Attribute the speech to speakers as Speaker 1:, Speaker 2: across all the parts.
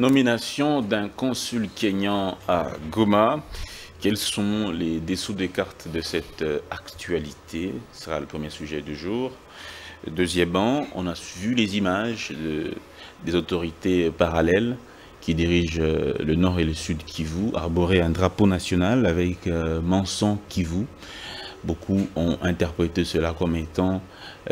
Speaker 1: Nomination d'un consul kényan à Goma. Quels sont les dessous des cartes de cette actualité? Ce sera le premier sujet du jour. Deuxièmement, on a vu les images des autorités parallèles qui dirigent le nord et le sud Kivu, arborer un drapeau national avec mention Kivu. Beaucoup ont interprété cela comme étant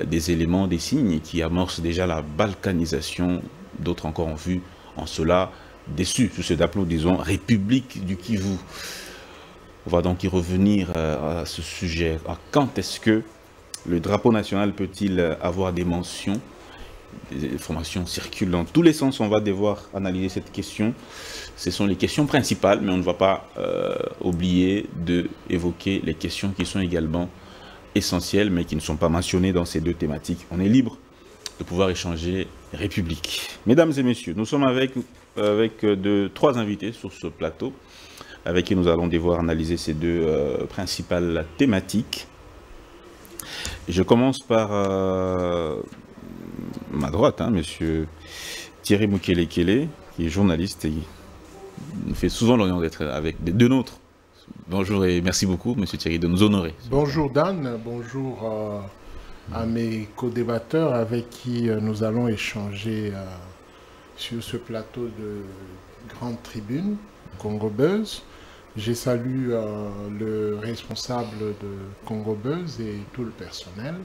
Speaker 1: des éléments, des signes qui amorcent déjà la balkanisation. D'autres encore ont vu en cela déçus sous ce drapeau, disons, République du Kivu. On va donc y revenir à ce sujet. Quand est-ce que le drapeau national peut-il avoir des mentions? Des informations circulent dans tous les sens. On va devoir analyser cette question. Ce sont les questions principales, mais on ne va pas oublier d'évoquer les questions qui sont également essentielles, mais qui ne sont pas mentionnées dans ces deux thématiques. On est libre de pouvoir échanger République. Mesdames et messieurs, nous sommes avec trois invités sur ce plateau, avec qui nous allons devoir analyser ces deux principales thématiques. Je commence par ma droite, monsieur Thierry Moukelekele, qui est journaliste et nous fait souvent l'honneur d'être avec des deux nôtres. Bonjour et merci beaucoup, monsieur Thierry, de nous honorer.
Speaker 2: Bonjour Dan, bonjour à mes co-débatteurs avec qui nous allons échanger sur ce plateau de grande tribune, Congo Buzz. Je salue le responsable de Congo Buzz et tout le personnel.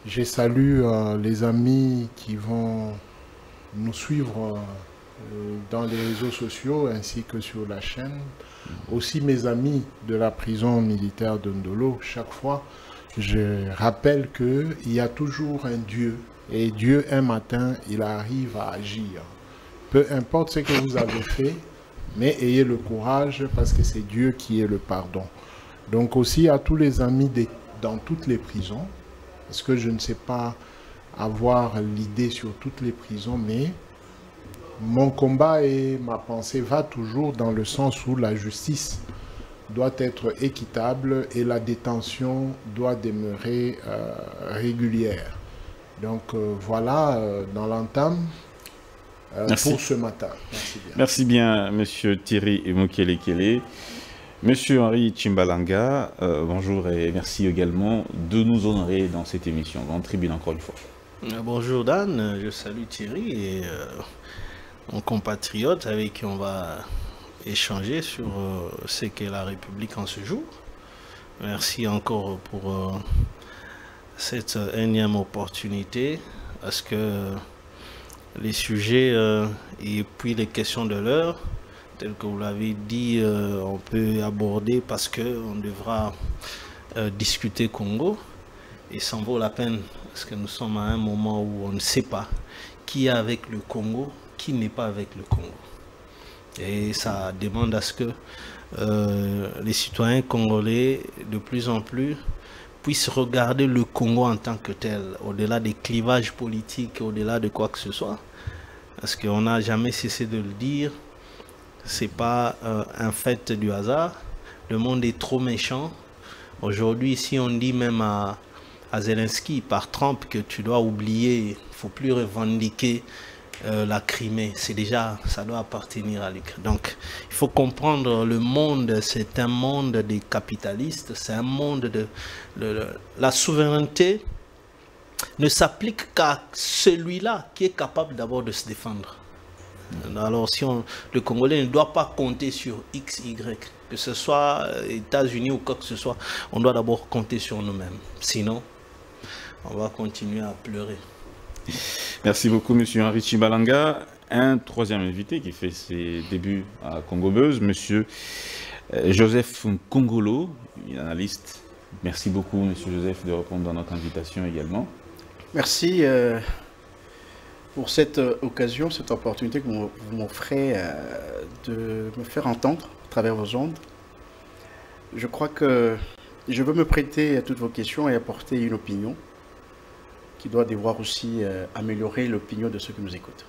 Speaker 2: Je salue les amis qui vont nous suivre dans les réseaux sociaux ainsi que sur la chaîne. Aussi mes amis de la prison militaire de Ndolo. Chaque fois, je rappelle qu'il y a toujours un Dieu. Et Dieu, un matin, il arrive à agir. Peu importe ce que vous avez fait, mais ayez le courage parce que c'est Dieu qui est le pardon. Donc aussi à tous les amis dans toutes les prisons, parce que je ne sais pas avoir l'idée sur toutes les prisons, mais mon combat et ma pensée va toujours dans le sens où la justice doit être équitable et la détention doit demeurer régulière. Donc voilà dans l'entame pour ce matin. Merci bien.
Speaker 1: Merci bien, monsieur Thierry Moukelekele. Monsieur Henri Tchimbalanga, bonjour et merci également de nous honorer dans cette émission. Grande tribune encore une fois.
Speaker 3: Bonjour Dan, je salue Thierry et mon compatriote avec qui on va échanger sur ce qu'est la République en ce jour. Merci encore pour cette énième opportunité parce que les sujets et puis les questions de l'heure, telles que vous l'avez dit, on peut aborder parce qu'on devra discuter Congo et ça en vaut la peine parce que nous sommes à un moment où on ne sait pas qui est avec le Congo, qui n'est pas avec le Congo. Et ça demande à ce que les citoyens congolais de plus en plus puissent regarder le Congo en tant que tel, au-delà des clivages politiques, au-delà de quoi que ce soit. Parce qu'on n'a jamais cessé de le dire, c'est pas un fait du hasard. Le monde est trop méchant. Aujourd'hui, si on dit même à Zelensky par Trump que tu dois oublier, il ne faut plus revendiquer la Crimée, c'est déjà, ça doit appartenir à l'Ukraine. Donc, il faut comprendre le monde, c'est un monde des capitalistes, c'est un monde de la souveraineté ne s'applique qu'à celui-là qui est capable d'abord de se défendre. Alors, si le Congolais ne doit pas compter sur X, Y, que ce soit États-Unis ou quoi que ce soit, on doit d'abord compter sur nous-mêmes. Sinon, on va continuer à pleurer.
Speaker 1: Merci beaucoup, monsieur Henri Tchimbalanga. Un troisième invité qui fait ses débuts à Congo Buzz, monsieur Joseph Nkongolo, analyste. Merci beaucoup, monsieur Joseph, de répondre à notre invitation également.
Speaker 4: Merci pour cette occasion, cette opportunité que vous m'offrez de me faire entendre à travers vos ondes. Je crois que je veux me prêter à toutes vos questions et apporter une opinion qui doit devoir aussi améliorer l'opinion de ceux qui nous écoutent.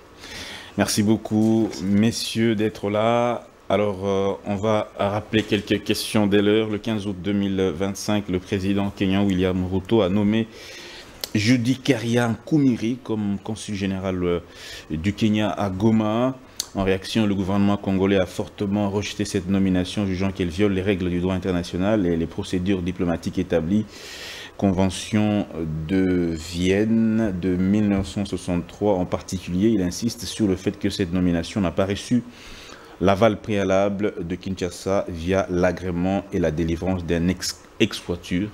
Speaker 1: Merci beaucoup, messieurs, d'être là. Alors, on va rappeler quelques questions dès l'heure. Le 15 août 2025, le président kenyan William Ruto a nommé Judy Keria Nkumiri comme consul général du Kenya à Goma. En réaction, le gouvernement congolais a fortement rejeté cette nomination, jugeant qu'elle viole les règles du droit international et les procédures diplomatiques établies. Convention de Vienne de 1963 en particulier, il insiste sur le fait que cette nomination n'a pas reçu l'aval préalable de Kinshasa via l'agrément et la délivrance d'un ex-voiture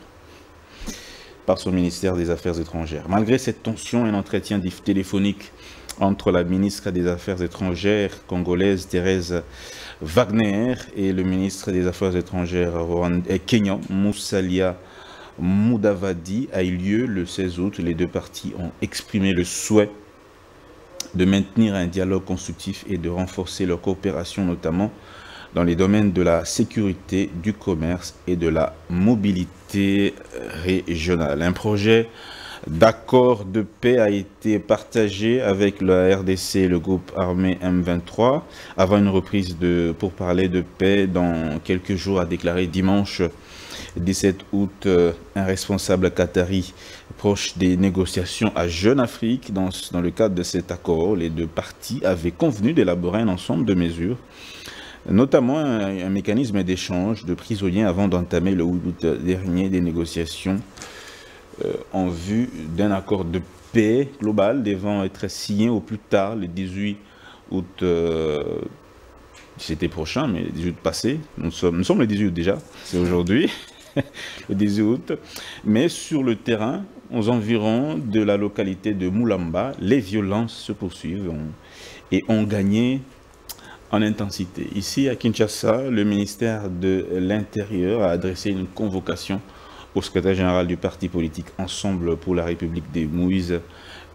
Speaker 1: par son ministère des Affaires étrangères. Malgré cette tension, un entretien téléphonique entre la ministre des Affaires étrangères congolaise Thérèse Wagner et le ministre des Affaires étrangères kenyan Musalia Mudavadi a eu lieu le 16 août. Les deux parties ont exprimé le souhait de maintenir un dialogue constructif et de renforcer leur coopération, notamment dans les domaines de la sécurité, du commerce et de la mobilité régionale. Un projet d'accord de paix a été partagé avec la RDC et le groupe armé M23 avant une reprise pour parler de paix dans quelques jours, a déclaré dimanche 17 août un responsable qatari proche des négociations à Jeune Afrique. Dans le cadre de cet accord, les deux parties avaient convenu d'élaborer un ensemble de mesures, notamment un mécanisme d'échange de prisonniers avant d'entamer le 8 août dernier des négociations en vue d'un accord de paix global devant être signé au plus tard le 18 août. C'était prochain, mais le 18 août passé. Nous sommes le 18 août déjà, c'est aujourd'hui, le 18 août. Mais sur le terrain, aux environs de la localité de Moulamba, les violences se poursuivent et ont gagné en intensité. Ici, à Kinshasa, le ministère de l'Intérieur a adressé une convocation au secrétaire général du parti politique Ensemble pour la République de Moïse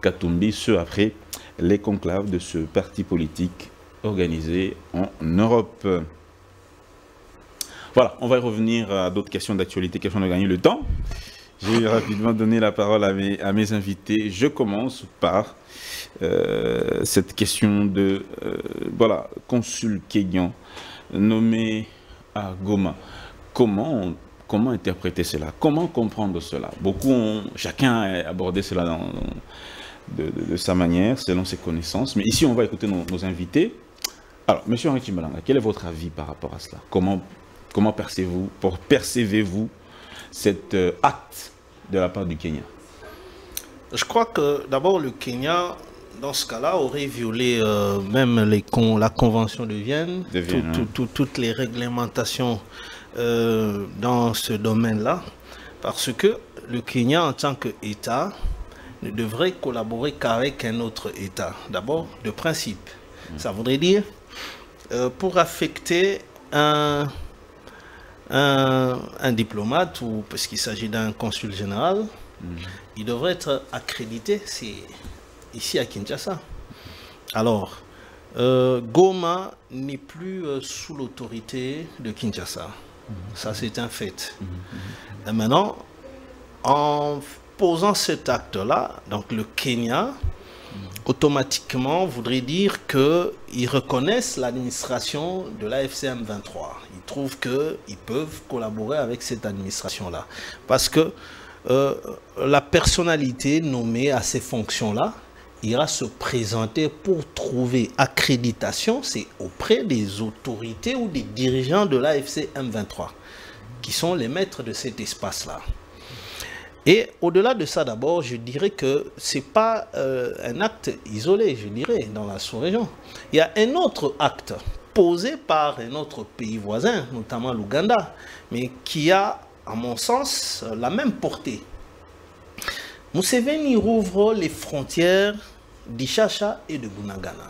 Speaker 1: Katumbi, ce après les conclaves de ce parti politique organisé en Europe. Voilà, on va revenir à d'autres questions d'actualité, questions de gagner le temps. Je vais rapidement donner la parole à mes invités. Je commence par cette question de voilà, consul kenyan nommé à Goma. Comment interpréter cela? Comment comprendre cela? Chacun a abordé cela de sa manière, selon ses connaissances. Mais ici, on va écouter nos invités. Alors, M. Henri Chimbalanga, quel est votre avis par rapport à cela? Comment percevez-vous cet acte de la part du Kenya?
Speaker 3: Je crois que d'abord le Kenya, dans ce cas-là, aurait violé même la Convention de Vienne, toutes les réglementations dans ce domaine-là, parce que le Kenya, en tant qu'État, ne devrait collaborer qu'avec un autre État. D'abord, de principe. Ça voudrait dire, pour affecter un diplomate, ou parce qu'il s'agit d'un consul général, il devrait être accrédité ici à Kinshasa. Alors, Goma n'est plus sous l'autorité de Kinshasa. Ça, c'est un fait. Et maintenant, en posant cet acte-là, donc le Kenya, automatiquement, voudrait dire qu'ils reconnaissent l'administration de l'AFC M23. Ils trouvent qu'ils peuvent collaborer avec cette administration-là. Parce que la personnalité nommée à ces fonctions-là ira se présenter pour trouver accréditation, c'est auprès des autorités ou des dirigeants de l'AFC M23, qui sont les maîtres de cet espace-là. Et au-delà de ça, d'abord, je dirais que ce n'est pas un acte isolé, je dirais, dans la sous-région. Il y a un autre acte posé par un autre pays voisin, notamment l'Ouganda, mais qui a, à mon sens, la même portée. Museveni rouvre les frontières d'Ichacha et de Bunagana,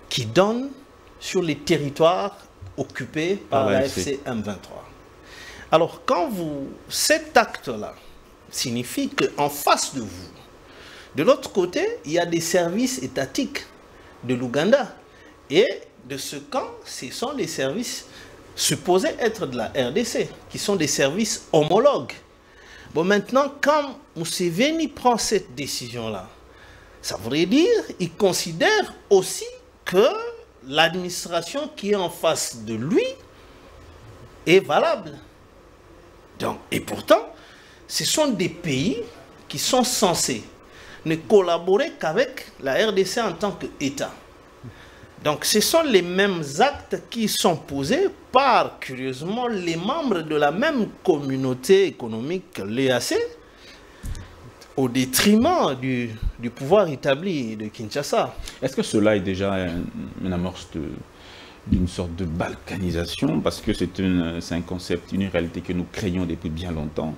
Speaker 3: qui donnent sur les territoires occupés par la FC M23. Alors, cet acte-là signifie qu'en face de vous, de l'autre côté, il y a des services étatiques de l'Ouganda. Et de ce camp, ce sont les services supposés être de la RDC, qui sont des services homologues. Bon, maintenant, quand Museveni prend cette décision-là, ça voudrait dire qu'il considère aussi que l'administration qui est en face de lui est valable. Donc, et pourtant, ce sont des pays qui sont censés ne collaborer qu'avec la RDC en tant qu'État. Donc ce sont les mêmes actes qui sont posés par, curieusement, les membres de la même communauté économique, l'EAC, au détriment du pouvoir établi de Kinshasa.
Speaker 1: Est-ce que cela est déjà une amorce d'une sorte de balkanisation? Parce que c'est un concept, une réalité que nous craignons depuis bien longtemps.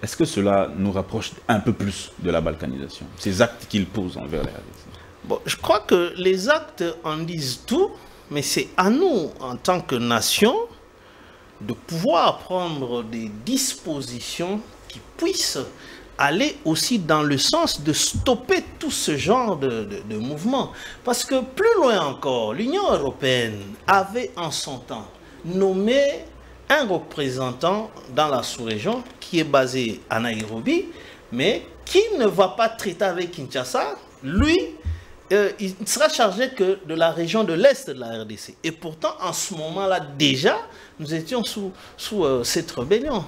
Speaker 1: Est-ce que cela nous rapproche un peu plus de la balkanisation, ces actes qu'ils posent envers les RDC?
Speaker 3: Bon, je crois que les actes en disent tout, mais c'est à nous, en tant que nation, de pouvoir prendre des dispositions qui puissent aller aussi dans le sens de stopper tout ce genre de mouvement. Parce que plus loin encore, l'Union européenne avait en son temps nommé un représentant dans la sous-région qui est basé à Nairobi, mais qui ne va pas traiter avec Kinshasa. Lui, il sera chargé que de la région de l'Est de la RDC. Et pourtant, en ce moment-là, déjà, nous étions sous cette rébellion.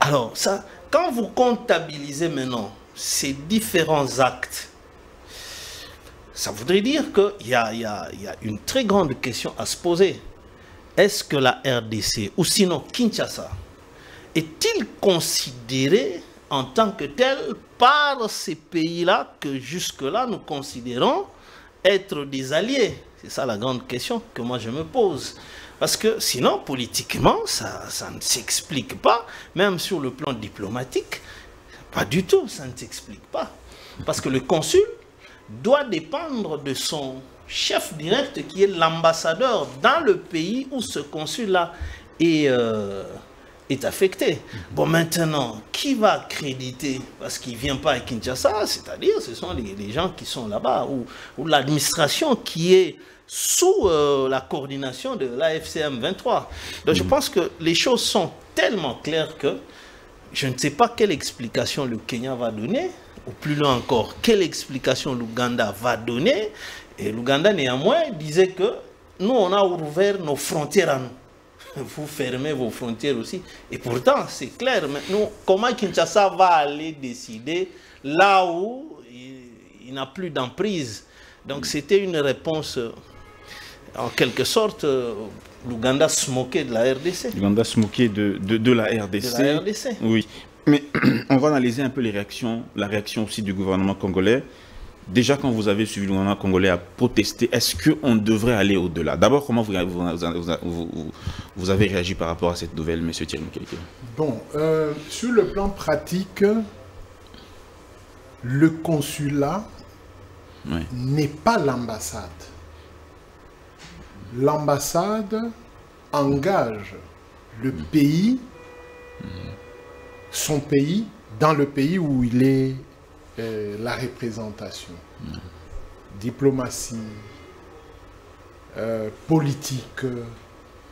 Speaker 3: Alors, ça, quand vous comptabilisez maintenant ces différents actes, ça voudrait dire qu'il y a une très grande question à se poser. Est-ce que la RDC, ou sinon Kinshasa, est-il considéré en tant que tel par ces pays-là que jusque-là nous considérons être des alliés? C'est ça la grande question que moi je me pose. Parce que sinon, politiquement, ça ne s'explique pas, même sur le plan diplomatique, pas du tout, ça ne s'explique pas. Parce que le consul doit dépendre de son chef direct qui est l'ambassadeur dans le pays où ce consul-là est affecté. Bon, maintenant, qui va accréditer? Parce qu'il ne vient pas à Kinshasa, c'est-à-dire ce sont les gens qui sont là-bas, ou l'administration qui est sous la coordination de l'AFCM 23. Donc je pense que les choses sont tellement claires que je ne sais pas quelle explication le Kenya va donner, ou plus loin encore, quelle explication l'Ouganda va donner. Et l'Ouganda, néanmoins, disait que nous, on a ouvert nos frontières à nous. Vous fermez vos frontières aussi. Et pourtant, c'est clair. Maintenant, comment Kinshasa va aller décider là où il n'a plus d'emprise? Donc, c'était une réponse, en quelque sorte, l'Ouganda se moquait de la RDC.
Speaker 1: L'Ouganda se moquait de la RDC.
Speaker 3: De la RDC.
Speaker 1: Oui. Mais on va analyser un peu la réaction aussi du gouvernement congolais. Déjà, quand vous avez suivi le gouvernement congolais à protester, est-ce qu'on devrait aller au-delà? D'abord, comment vous avez réagi par rapport à cette nouvelle, M. Thierry Mukeleke?
Speaker 2: Bon, sur le plan pratique, le consulat n'est pas l'ambassade. L'ambassade engage le pays, son pays, dans le pays où il est la représentation. Diplomatie, politique,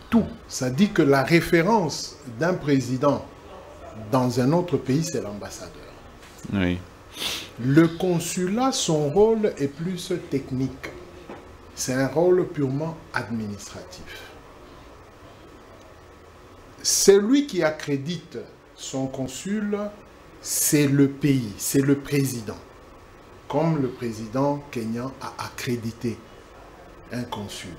Speaker 2: tout. Ça dit que la référence d'un président dans un autre pays, c'est l'ambassadeur.
Speaker 1: Oui.
Speaker 2: Le consulat, son rôle est plus technique. C'est un rôle purement administratif. Celui qui accrédite son consul, c'est le pays, c'est le président. Comme le président kenyan a accrédité un consul.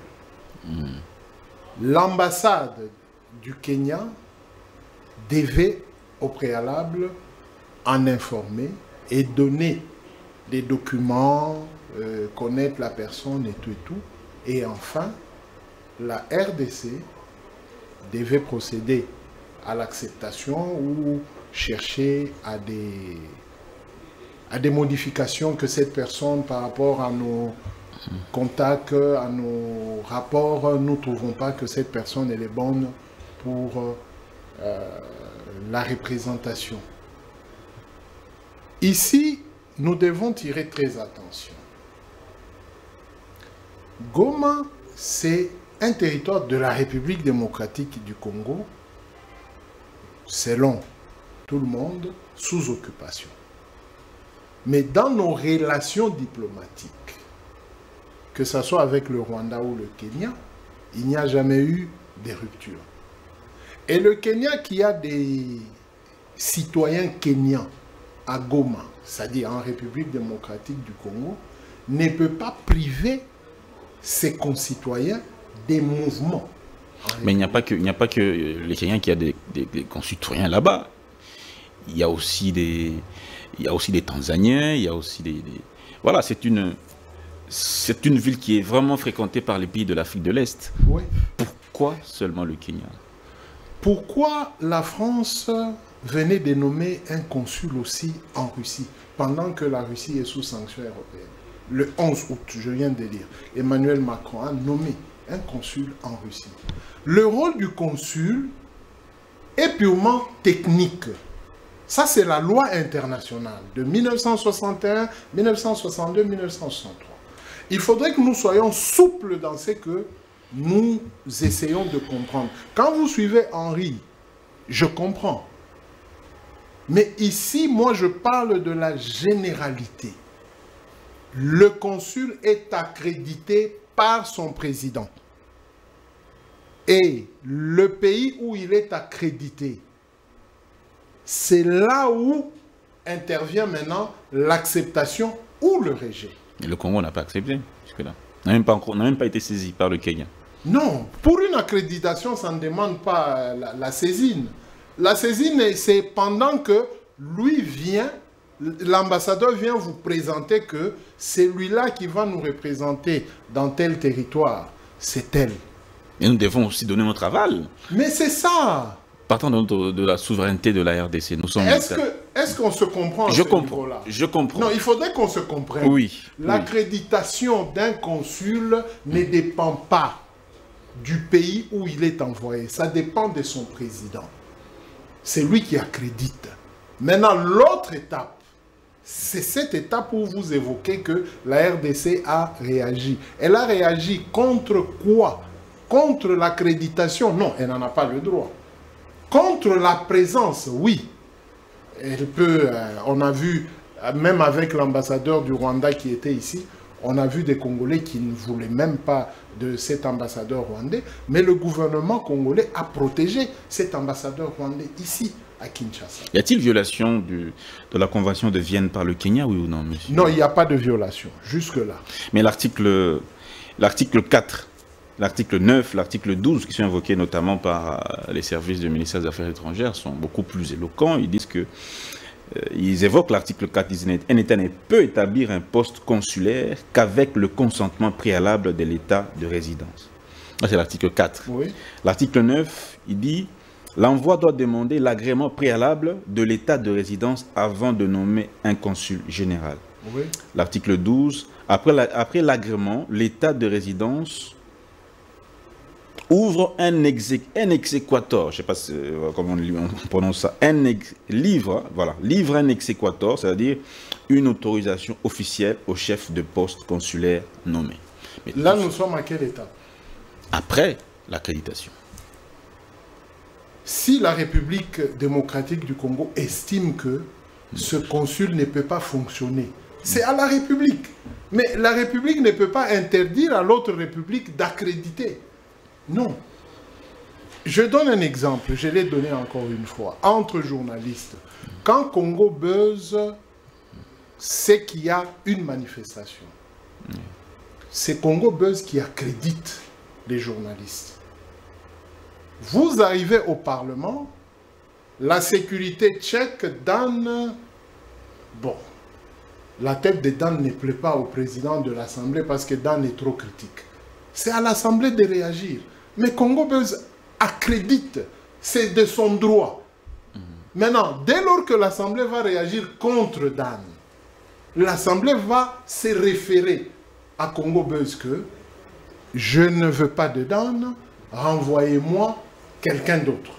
Speaker 2: L'ambassade du Kenya devait au préalable en informer et donner des documents, connaître la personne et tout et tout. Et enfin, la RDC devait procéder à l'acceptation ou chercher à des modifications que cette personne, par rapport à nos contacts, à nos rapports, nous ne trouvons pas que cette personne elle est bonne pour la représentation. Ici, nous devons tirer très attention. Goma, c'est un territoire de la République démocratique du Congo, selon tout le monde, sous occupation. Mais dans nos relations diplomatiques, que ce soit avec le Rwanda ou le Kenya, il n'y a jamais eu de rupture. Et le Kenya qui a des citoyens kenyans à Goma, c'est-à-dire en République démocratique du Congo, ne peut pas priver ses concitoyens des mouvements.
Speaker 1: Mais il n'y a pas que les Kenyans qui a des concitoyens là-bas. Il y a aussi des Tanzaniens, il y a aussi voilà, c'est une ville qui est vraiment fréquentée par les pays de l'Afrique de l'Est.
Speaker 2: Oui.
Speaker 1: Pourquoi seulement le Kenya?
Speaker 2: Pourquoi la France venait de nommer un consul aussi en Russie, pendant que la Russie est sous sanction européenne? Le 11 août, je viens de lire, Emmanuel Macron a nommé un consul en Russie. Le rôle du consul est purement technique. Ça, c'est la loi internationale de 1961, 1962, 1963. Il faudrait que nous soyons souples dans ce que nous essayons de comprendre. Quand vous suivez Henri, je comprends. Mais ici, moi, je parle de la généralité. Le consul est accrédité par son président. Et le pays où il est accrédité, c'est là où intervient maintenant l'acceptation ou le rejet.
Speaker 1: Et le Congo n'a pas accepté jusque-là. On n'a même pas été saisi par le Kenya.
Speaker 2: Non, pour une accréditation, ça ne demande pas la saisine. La saisine, c'est pendant que lui vient, l'ambassadeur vient vous présenter que c'est lui-là qui va nous représenter dans tel territoire. C'est elle.
Speaker 1: Et nous devons aussi donner notre aval.
Speaker 2: Mais c'est ça.
Speaker 1: Partant de la souveraineté de la RDC, nous sommes...
Speaker 2: Est-ce qu'on se comprend à ce niveau-là?
Speaker 1: Je comprends.
Speaker 2: Non, il faudrait qu'on se comprenne.
Speaker 1: Oui.
Speaker 2: L'accréditation d'un consul ne dépend pas du pays où il est envoyé. Ça dépend de son président. C'est lui qui accrédite. Maintenant, l'autre étape, c'est cette étape où vous évoquez que la RDC a réagi. Elle a réagi contre quoi? Contre l'accréditation? Non, elle n'en a pas le droit. Contre la présence, oui. Elle peut, on a vu, même avec l'ambassadeur du Rwanda qui était ici, on a vu des Congolais qui ne voulaient même pas de cet ambassadeur rwandais, mais le gouvernement congolais a protégé cet ambassadeur rwandais ici, à Kinshasa.
Speaker 1: Y a-t-il violation de la Convention de Vienne par le Kenya, oui ou non, monsieur?
Speaker 2: Non, il n'y a pas de violation, jusque-là.
Speaker 1: Mais l'article 4, l'article 9, l'article 12, qui sont invoqués notamment par les services du ministère des Affaires étrangères, sont beaucoup plus éloquents. Ils disent que... ils évoquent l'article 4, ils disent un État ne peut établir un poste consulaire qu'avec le consentement préalable de l'État de résidence. C'est l'article 4.
Speaker 2: Oui.
Speaker 1: L'article 9, il dit l'envoi doit demander l'agrément préalable de l'État de résidence avant de nommer un consul général.
Speaker 2: Oui.
Speaker 1: L'article 12, après l'agrément, l'État de résidence ouvre un exéquator, je ne sais pas comment on prononce ça, livre un exéquator, c'est-à-dire une autorisation officielle au chef de poste consulaire nommé. Mais
Speaker 2: là, nous sommes à quelle étape?
Speaker 1: Après l'accréditation.
Speaker 2: Si la République démocratique du Congo estime que ce consul ne peut pas fonctionner, c'est à la République. Mais la République ne peut pas interdire à l'autre République d'accréditer. Non. Je donne un exemple, je l'ai donné encore une fois. Entre journalistes, quand Congo Buzz, c'est qu'il y a une manifestation. C'est Congo Buzz qui accrédite les journalistes. Vous arrivez au Parlement, la sécurité tchèque donne... Bon, la tête de Dan ne plaît pas au président de l'Assemblée parce que Dan est trop critique. C'est à l'Assemblée de réagir. Mais Congo Buzz accrédite, c'est de son droit. Maintenant, dès lors que l'Assemblée va réagir contre Dan, l'Assemblée va se référer à Congo Buzz que je ne veux pas de Dan, renvoyez-moi quelqu'un d'autre.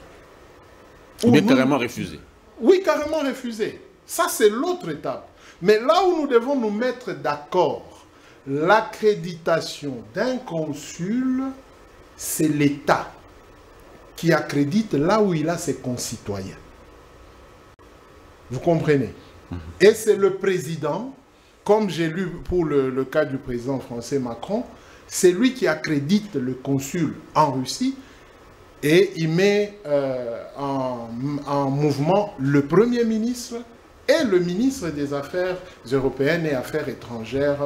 Speaker 1: Ou bien carrément refusé.
Speaker 2: Oui, carrément refusé. Ça, c'est l'autre étape. Mais là où nous devons nous mettre d'accord, l'accréditation d'un consul, c'est l'État qui accrédite là où il a ses concitoyens. Vous comprenez? Et c'est le président, comme j'ai lu pour le cas du président français Macron, c'est lui qui accrédite le consul en Russie et il met en mouvement le Premier ministre et le ministre des Affaires européennes et Affaires étrangères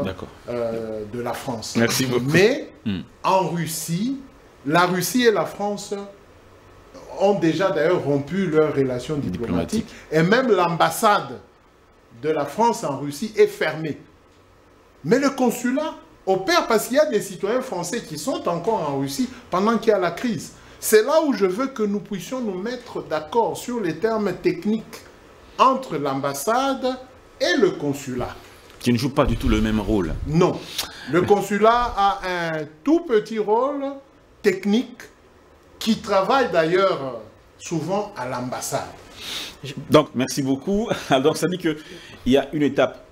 Speaker 2: de la France.
Speaker 1: Merci beaucoup.
Speaker 2: Mais en Russie, la Russie et la France ont déjà d'ailleurs rompu leurs relations diplomatiques. Et même l'ambassade de la France en Russie est fermée. Mais le consulat opère parce qu'il y a des citoyens français qui sont encore en Russie pendant qu'il y a la crise. C'est là où je veux que nous puissions nous mettre d'accord sur les termes techniques entre l'ambassade et le consulat.
Speaker 1: Qui ne joue pas du tout le même rôle.
Speaker 2: Non. Le consulat a un tout petit rôle technique qui travaille d'ailleurs souvent à l'ambassade.
Speaker 1: Donc, merci beaucoup. Alors, ça dit qu'il y a une étape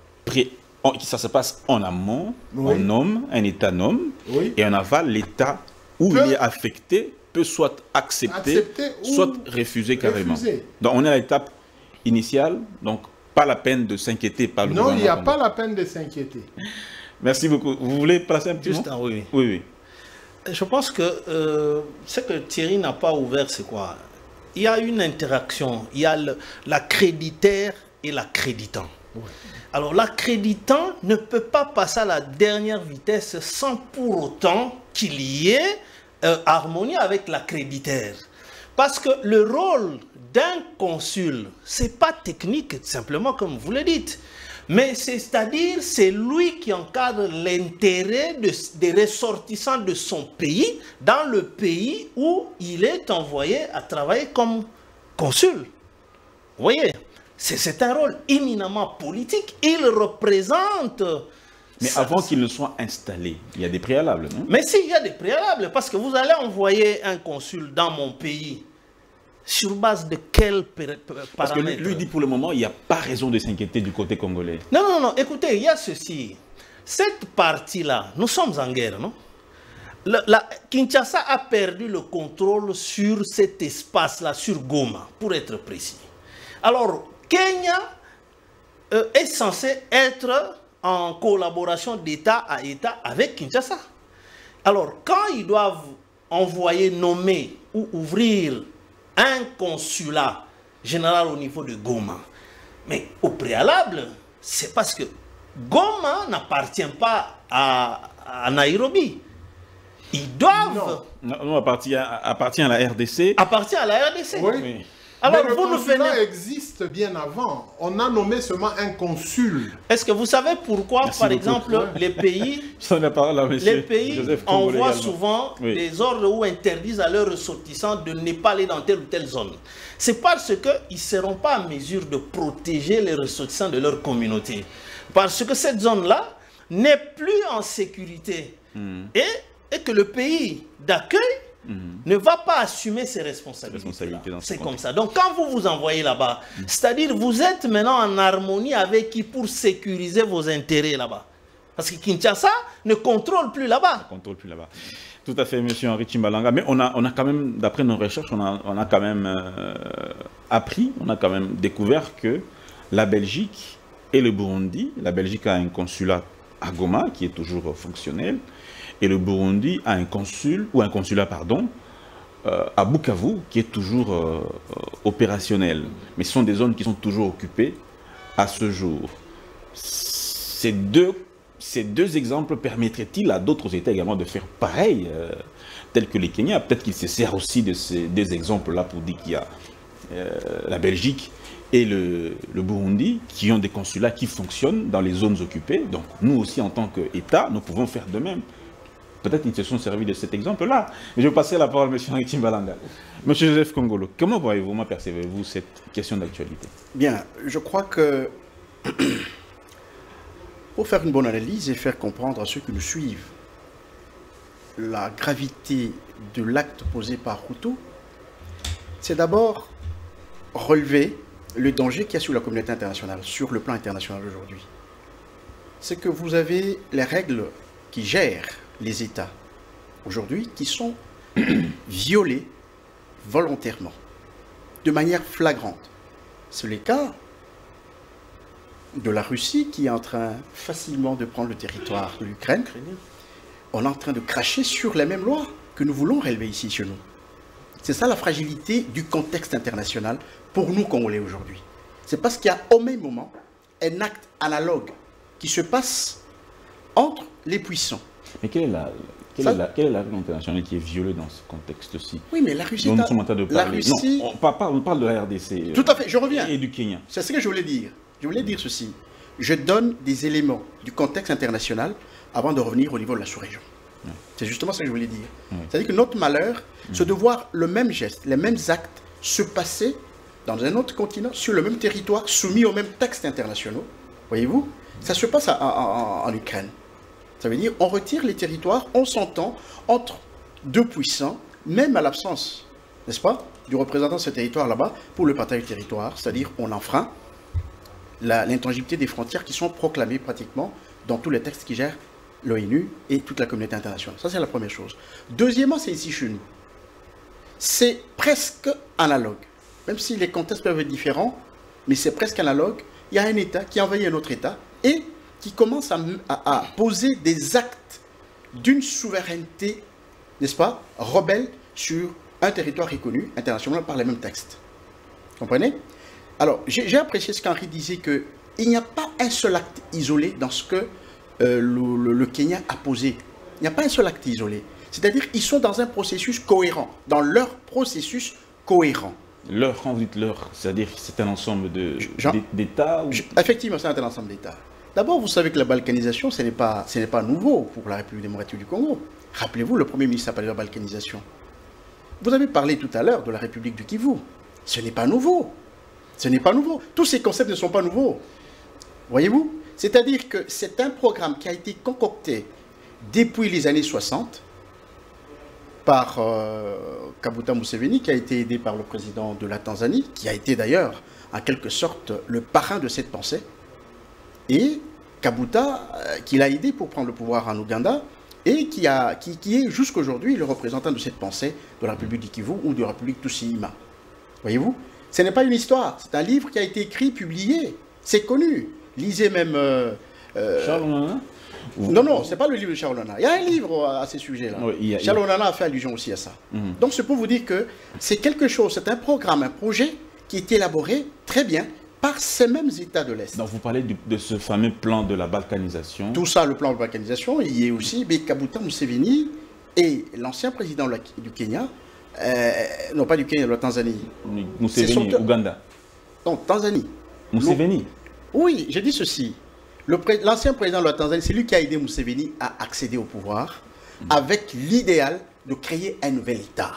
Speaker 1: ça se passe en amont, on nomme, un État nomme, et en aval, l'État où il est affecté peut soit accepter soit refuser carrément. Donc, on est à l'étape initiale, donc pas la peine de s'inquiéter par le gouvernement.
Speaker 2: Non, il n'y a pas la peine de s'inquiéter.
Speaker 1: Merci beaucoup. Vous voulez placer un petit mot?
Speaker 3: Oui.
Speaker 1: Oui.
Speaker 3: Je pense que ce que Thierry n'a pas ouvert, c'est quoi? Il y a une interaction. Il y a l'accréditaire et l'accréditant. Oui. Alors, l'accréditant ne peut pas passer à la dernière vitesse sans pour autant qu'il y ait harmonie avec l'accréditaire. Parce que le rôle d'un consul, ce n'est pas technique, simplement comme vous le dites. Mais c'est-à-dire, c'est lui qui encadre l'intérêt des ressortissants de son pays dans le pays où il est envoyé à travailler comme consul. Vous voyez, c'est un rôle éminemment politique. Il représente...
Speaker 1: Mais avant qu'il ne soit installé, il y a des préalables, non?
Speaker 3: Mais si, il y a des préalables, parce que vous allez envoyer un consul dans mon pays. Sur base de quels paramètres?
Speaker 1: Parce que lui dit pour le moment, il n'y a pas raison de s'inquiéter du côté congolais.
Speaker 3: Non, écoutez, il y a ceci. Cette partie-là, nous sommes en guerre, non? Kinshasa a perdu le contrôle sur cet espace-là, sur Goma, pour être précis. Alors, Kenya est censé être en collaboration d'État à État avec Kinshasa. Alors, quand ils doivent envoyer, nommer ou ouvrir un consulat général au niveau de Goma, mais au préalable, c'est parce que Goma n'appartient pas à Nairobi. Ils doivent...
Speaker 1: Non, appartient à la RDC.
Speaker 3: Appartient à la RDC.
Speaker 2: Oui.
Speaker 3: Alors,
Speaker 2: mais le consulat existe bien avant. On a nommé seulement un consul.
Speaker 3: Est-ce que vous savez pourquoi, par exemple, les pays envoient souvent des ordres ou interdisent à leurs ressortissants de ne pas aller dans telle ou telle zone? C'est parce qu'ils ne seront pas en mesure de protéger les ressortissants de leur communauté. Parce que cette zone-là n'est plus en sécurité. Et que le pays d'accueil ne va pas assumer ses responsabilités. C'est comme ça. Donc quand vous vous envoyez là-bas, c'est-à-dire vous êtes maintenant en harmonie avec qui pour sécuriser vos intérêts là-bas. Parce que Kinshasa ne contrôle plus là-bas.
Speaker 1: Tout à fait, monsieur Henri Tshimbalanga. Mais on a quand même, d'après nos recherches, on a quand même appris, on a quand même découvert que la Belgique et le Burundi, la Belgique a un consulat à Goma qui est toujours fonctionnel, et le Burundi a un consulat, à Bukavu, qui est toujours opérationnel. Mais ce sont des zones qui sont toujours occupées à ce jour. Ces deux exemples permettraient-ils à d'autres États également de faire pareil, tels que les Kenyans? Peut-être qu'ils se servent aussi de ces deux exemples-là pour dire qu'il y a la Belgique et le Burundi qui ont des consulats qui fonctionnent dans les zones occupées. Donc nous aussi, en tant qu'État, nous pouvons faire de même. Peut-être qu'ils se sont servis de cet exemple-là. Mais je vais passer la parole à M. Henri Tshimbalanga. M. Joseph Kongolo, comment voyez-vous, percevez-vous cette question d'actualité?
Speaker 4: Bien, je crois que pour faire une bonne analyse et faire comprendre à ceux qui nous suivent la gravité de l'acte posé par Hutu, c'est d'abord relever le danger qu'il y a sur la communauté internationale, sur le plan international aujourd'hui. C'est que vous avez les règles qui gèrent les États aujourd'hui qui sont violés volontairement, de manière flagrante. C'est le cas de la Russie qui est en train facilement de prendre le territoire de l'Ukraine. On est en train de cracher sur les mêmes lois que nous voulons relever ici chez nous. C'est ça la fragilité du contexte international pour nous Congolais aujourd'hui. c'est parce qu'il y a au même moment un acte analogue qui se passe entre les puissants.
Speaker 1: Mais quelle est la règle internationale qui est violée dans ce contexte-ci?
Speaker 4: Oui, mais la Russie...
Speaker 1: Nous sommes en train de parler.
Speaker 4: Russie...
Speaker 1: Non, on parle de la RDC.
Speaker 4: Tout à fait, je reviens.
Speaker 1: Et du Kenya.
Speaker 4: C'est ce que je voulais dire. Je voulais dire ceci. Je donne des éléments du contexte international avant de revenir au niveau de la sous-région.
Speaker 1: Ouais.
Speaker 4: C'est justement ce que je voulais dire.
Speaker 1: Ouais.
Speaker 4: C'est-à-dire que notre malheur, c'est de voir le même geste, les mêmes actes se passer dans un autre continent, sur le même territoire, soumis aux mêmes textes internationaux. Voyez-vous? Ça se passe en Ukraine. Ça veut dire on retire les territoires, on s'entend entre deux puissants, même à l'absence, n'est-ce pas, du représentant de ce territoire là-bas, pour le partage du territoire. C'est-à-dire on enfreint l'intangibilité des frontières qui sont proclamées pratiquement dans tous les textes qui gèrent l'ONU et toute la communauté internationale. Ça, c'est la première chose. Deuxièmement, c'est ici chez nous. C'est presque analogue. Même si les contextes peuvent être différents, mais c'est presque analogue. Il y a un État qui envahit un autre État et qui commence à poser des actes d'une souveraineté, n'est-ce pas, rebelle sur un territoire reconnu internationalement par les mêmes textes. Vous comprenez? Alors, j'ai apprécié ce qu'Henri disait, qu'il n'y a pas un seul acte isolé dans ce que le Kenya a posé. Il n'y a pas un seul acte isolé. C'est-à-dire qu'ils sont dans un processus cohérent, dans leur processus cohérent.
Speaker 1: Leur, quand vous dites leur, c'est-à-dire que c'est un ensemble d'États ou...
Speaker 4: Effectivement, c'est un ensemble d'États. D'abord, vous savez que la balkanisation, ce n'est pas nouveau pour la République démocratique du Congo. Rappelez-vous, le Premier ministre a parlé de la balkanisation. Vous avez parlé tout à l'heure de la République du Kivu. Ce n'est pas nouveau. Ce n'est pas nouveau. Tous ces concepts ne sont pas nouveaux. Voyez-vous? C'est-à-dire que c'est un programme qui a été concocté depuis les années 60 par Kaguta Museveni, qui a été aidé par le président de la Tanzanie, qui a été d'ailleurs en quelque sorte le parrain de cette pensée, et Kaguta, qui l'a aidé pour prendre le pouvoir en Ouganda, et qui est jusqu'aujourd'hui le représentant de cette pensée de la République du Kivu ou de la République Tutsi-Ima. Voyez-vous? Ce n'est pas une histoire, c'est un livre qui a été écrit, publié, c'est connu. Lisez même...
Speaker 1: Charles Onana?
Speaker 4: Non, ce n'est pas le livre de Charles Onana. Il y a un livre à ces sujets-là. Oui, Charles Onana a fait allusion aussi à ça. Donc c'est pour vous dire que c'est quelque chose, c'est un programme, un projet qui est élaboré très bien par ces mêmes États de l'Est.
Speaker 1: Donc vous parlez de ce fameux plan de la balkanisation.
Speaker 4: Tout ça, le plan de balkanisation, il y a aussi Kaguta Museveni et l'ancien président du Kenya, non pas du Kenya, de la Tanzanie.
Speaker 1: Museveni, Ouganda.
Speaker 4: Non, Tanzanie.
Speaker 1: Museveni.
Speaker 4: Oui, j'ai dit ceci. L'ancien président de la Tanzanie, c'est lui qui a aidé Museveni à accéder au pouvoir avec l'idéal de créer un nouvel État.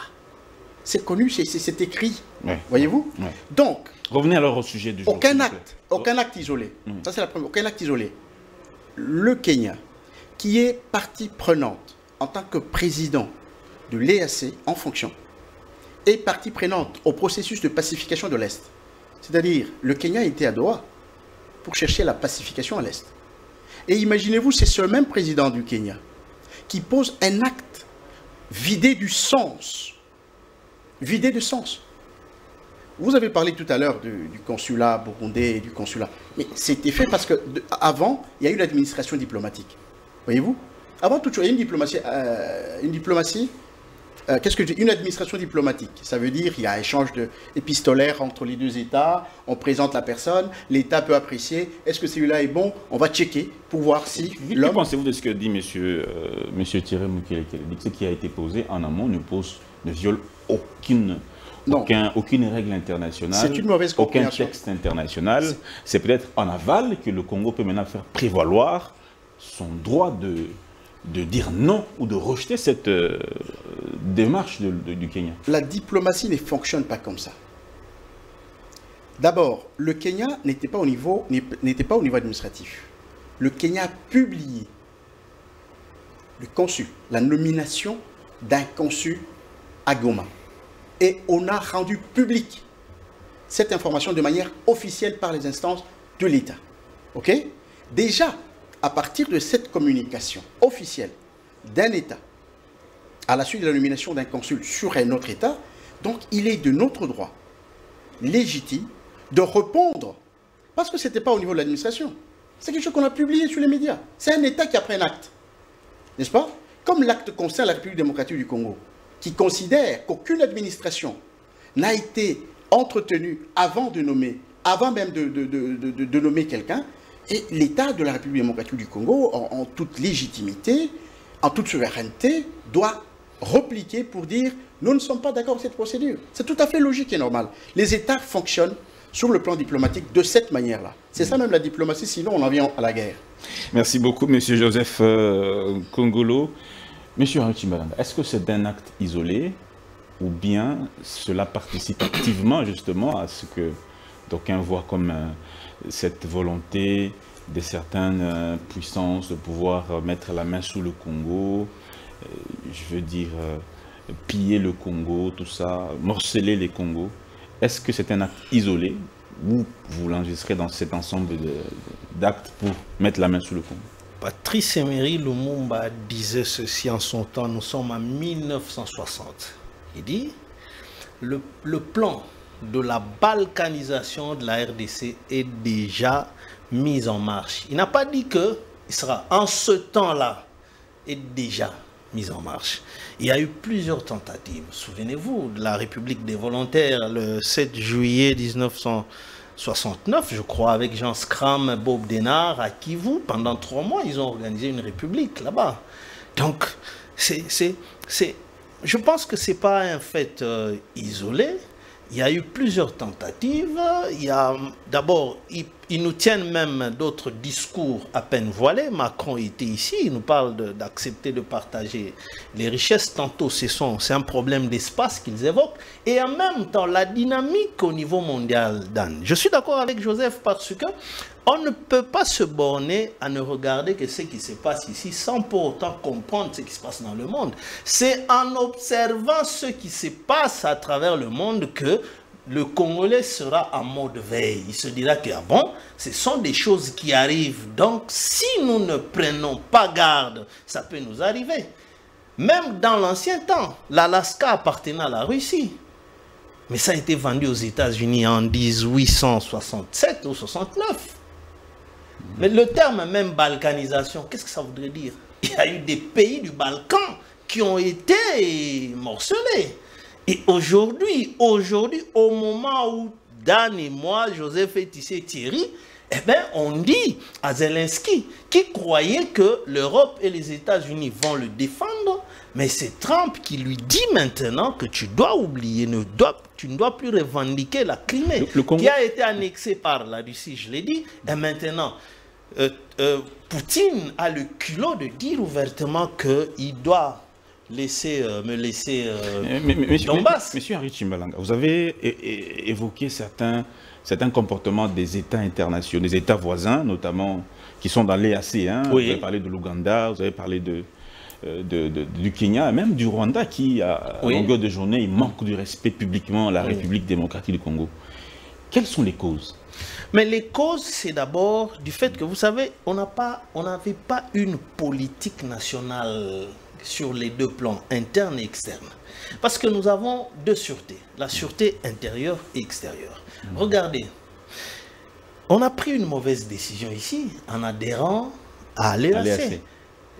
Speaker 4: C'est connu, c'est écrit. Ouais. Voyez-vous?
Speaker 1: Ouais.
Speaker 4: Donc,
Speaker 1: revenez alors au sujet du jour.
Speaker 4: Aucun acte isolé. Ça, c'est la première. Aucun acte isolé. Le Kenya, qui est partie prenante en tant que président de l'EAC en fonction, est partie prenante au processus de pacification de l'Est. C'est-à-dire, le Kenya était à Doha pour chercher la pacification à l'Est. Et imaginez-vous, c'est ce même président du Kenya qui pose un acte vidé du sens. Vidé de sens. Vous avez parlé tout à l'heure du consulat burundais et du consulat. Mais c'était fait parce qu'avant, il y a eu l'administration diplomatique. Voyez-vous? Avant toute chose, il y a une diplomatie. Qu'est-ce que je dis? Une administration diplomatique. Ça veut dire qu'il y a un échange épistolaire entre les deux États, on présente la personne, l'État peut apprécier, est-ce que celui-là est bon? On va checker pour voir si
Speaker 1: l'homme... Que pensez-vous de ce que dit monsieur Thierry Mukele? Ce qui a été posé en amont ne viole aucune règle internationale,
Speaker 4: c'est une mauvaise compréhension.
Speaker 1: Aucun texte international. C'est peut-être en aval que le Congo peut maintenant faire prévaloir son droit de dire non ou de rejeter cette démarche du Kenya.
Speaker 4: La diplomatie ne fonctionne pas comme ça. D'abord, le Kenya n'était pas au niveau administratif. Le Kenya a publié le consul, la nomination d'un consul à Goma. Et on a rendu public cette information de manière officielle par les instances de l'État. Ok? Déjà, à partir de cette communication officielle d'un État, à la suite de la nomination d'un consul sur un autre État, donc il est de notre droit légitime de répondre, parce que ce n'était pas au niveau de l'administration. C'est quelque chose qu'on a publié sur les médias. C'est un État qui a pris un acte, n'est-ce pas? Comme l'acte concerne la République démocratique du Congo, qui considère qu'aucune administration n'a été entretenue avant de nommer avant même de nommer quelqu'un. Et l'État de la République démocratique du Congo, en toute légitimité, en toute souveraineté, doit repliquer pour dire « nous ne sommes pas d'accord avec cette procédure ». C'est tout à fait logique et normal. Les États fonctionnent sur le plan diplomatique de cette manière-là. C'est ça même la diplomatie, sinon on en vient à la guerre.
Speaker 1: Merci beaucoup, M. Joseph Kongolo. M. Harold, est-ce que c'est un acte isolé ou bien cela participe activement justement à ce que d'aucuns voient comme cette volonté de certaines puissances de pouvoir mettre la main sous le Congo, je veux dire piller le Congo, tout ça, morceler les Congos? Est-ce que c'est un acte isolé ou vous l'enregistrez dans cet ensemble d'actes pour mettre la main sous le Congo?
Speaker 3: Patrice Emery Lumumba disait ceci en son temps, nous sommes en 1960. Il dit, le plan de la balkanisation de la RDC est déjà mis en marche. Il n'a pas dit qu'il sera en ce temps-là, est déjà mis en marche. Il y a eu plusieurs tentatives. Souvenez-vous de la République des volontaires le 7 juillet 1969, je crois, avec Jean Scram, Bob Denard, à Kivu. Pendant 3 mois, ils ont organisé une république là-bas. Donc, je pense que ce n'est pas un fait isolé. Il y a eu plusieurs tentatives. D'abord, ils nous tiennent même d'autres discours à peine voilés. Macron était ici, il nous parle d'accepter de partager les richesses. Tantôt, c'est un problème d'espace qu'ils évoquent. Et en même temps, la dynamique au niveau mondial, Dan. Je suis d'accord avec Joseph parce que on ne peut pas se borner à ne regarder que ce qui se passe ici sans pour autant comprendre ce qui se passe dans le monde. C'est en observant ce qui se passe à travers le monde que le Congolais sera en mode veille. Il se dira que, ah bon, ce sont des choses qui arrivent. Donc, si nous ne prenons pas garde, ça peut nous arriver. Même dans l'ancien temps, l'Alaska appartenait à la Russie. Mais ça a été vendu aux États-Unis en 1867 ou 69. Mais le terme même balkanisation, qu'est-ce que ça voudrait dire? Il y a eu des pays du Balkan qui ont été morcelés. Et aujourd'hui, au moment où Dan et moi, Joseph et Tissé Thierry, eh bien, on dit à Zelensky, qui croyait que l'Europe et les États-Unis vont le défendre, mais c'est Trump qui lui dit maintenant que tu dois oublier, tu ne dois plus revendiquer la Crimée, qui a été annexée par la Russie, je l'ai dit, et maintenant, Poutine a le culot de dire ouvertement qu'il doit me laisser Donbass.
Speaker 1: Monsieur Henri Tshimbalanga, vous avez évoqué certains comportements des États internationaux, des États voisins, notamment qui sont dans l'EAC. Hein. Oui. Vous avez parlé de l'Ouganda, vous avez parlé du Kenya, et même du Rwanda qui, à longueur de journée, il manque du respect publiquement à la République démocratique du Congo. Quelles sont les causes?
Speaker 3: Mais les causes, c'est d'abord du fait que, vous savez, on n'avait pas une politique nationale sur les deux plans, interne et externe. Parce que nous avons deux sûretés, la sûreté intérieure et extérieure. Regardez, on a pris une mauvaise décision ici en adhérant à l'EAC.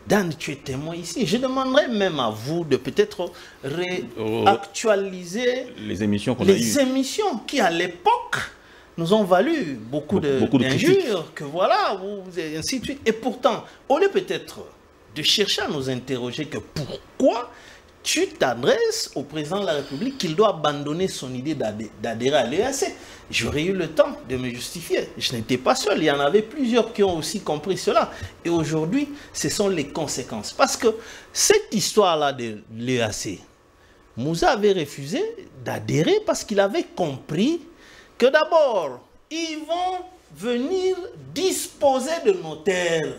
Speaker 3: Dan, tu es témoin ici. Je demanderais même à vous de peut-être réactualiser les émissions qui, à l'époque, nous ont valu beaucoup d'injures, que voilà, et ainsi de suite. Et pourtant, au lieu peut-être de chercher à nous interroger que pourquoi tu t'adresses au président de la République qu'il doit abandonner son idée d'adhérer à l'EAC. J'aurais eu le temps de me justifier. Je n'étais pas seul, il y en avait plusieurs qui ont aussi compris cela. Et aujourd'hui, ce sont les conséquences. Parce que cette histoire-là de l'EAC, Moussa avait refusé d'adhérer parce qu'il avait compris que d'abord, ils vont venir disposer de nos terres.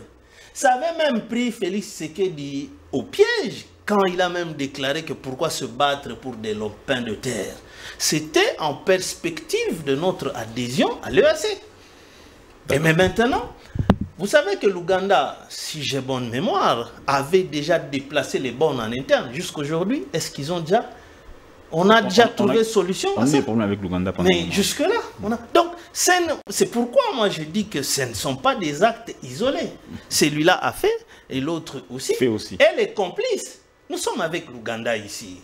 Speaker 3: Ça avait même pris Félix Tshisekedi au piège quand il a même déclaré que pourquoi se battre pour des lopins de terre. C'était en perspective de notre adhésion à l'EAC. Mais maintenant, vous savez que l'Ouganda, si j'ai bonne mémoire, avait déjà déplacé les bornes en interne. Jusqu'aujourd'hui, est-ce qu'ils ont déjà... On a déjà trouvé solution à ça.
Speaker 1: On a des problèmes avec l'Ouganda.
Speaker 3: Mais jusque-là, on a... Donc, c'est pourquoi moi je dis que ce ne sont pas des actes isolés. Celui-là a fait et l'autre aussi.
Speaker 1: Fait aussi.
Speaker 3: Elle est complice. Nous sommes avec l'Ouganda ici.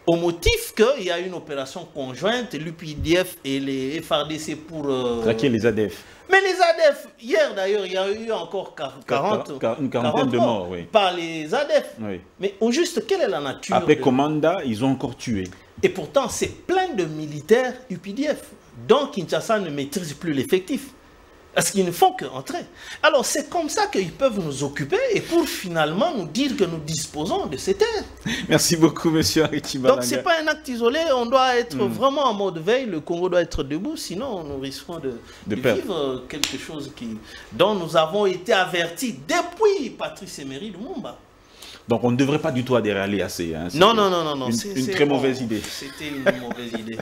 Speaker 3: au motif qu'il y a une opération conjointe, l'UPDF et les FARDC pour...
Speaker 1: Traquer les ADF.
Speaker 3: Mais les ADF, hier d'ailleurs, il y a eu encore 40,
Speaker 1: une quarantaine de morts, oui.
Speaker 3: Par les ADF.
Speaker 1: Oui.
Speaker 3: Mais au juste, quelle est la nature
Speaker 1: Après Commanda, ils ont encore tué.
Speaker 3: Et pourtant, c'est plein de militaires UPDF. Donc Kinshasa ne maîtrise plus l'effectif. Parce qu'ils ne font qu'entrer. Alors c'est comme ça qu'ils peuvent nous occuper et pour finalement nous dire que nous disposons de ces terres.
Speaker 1: Merci beaucoup, monsieur Arichibalanga.
Speaker 3: Donc ce n'est pas un acte isolé, on doit être vraiment en mode veille, le Congo doit être debout, sinon nous risquons de vivre quelque chose dont nous avons été avertis depuis Patrice Emery Lumumba.
Speaker 1: Donc on ne devrait pas du tout adhérer à l'EAC. Hein.
Speaker 3: Non.
Speaker 1: Une très mauvaise idée.
Speaker 3: C'était une mauvaise idée.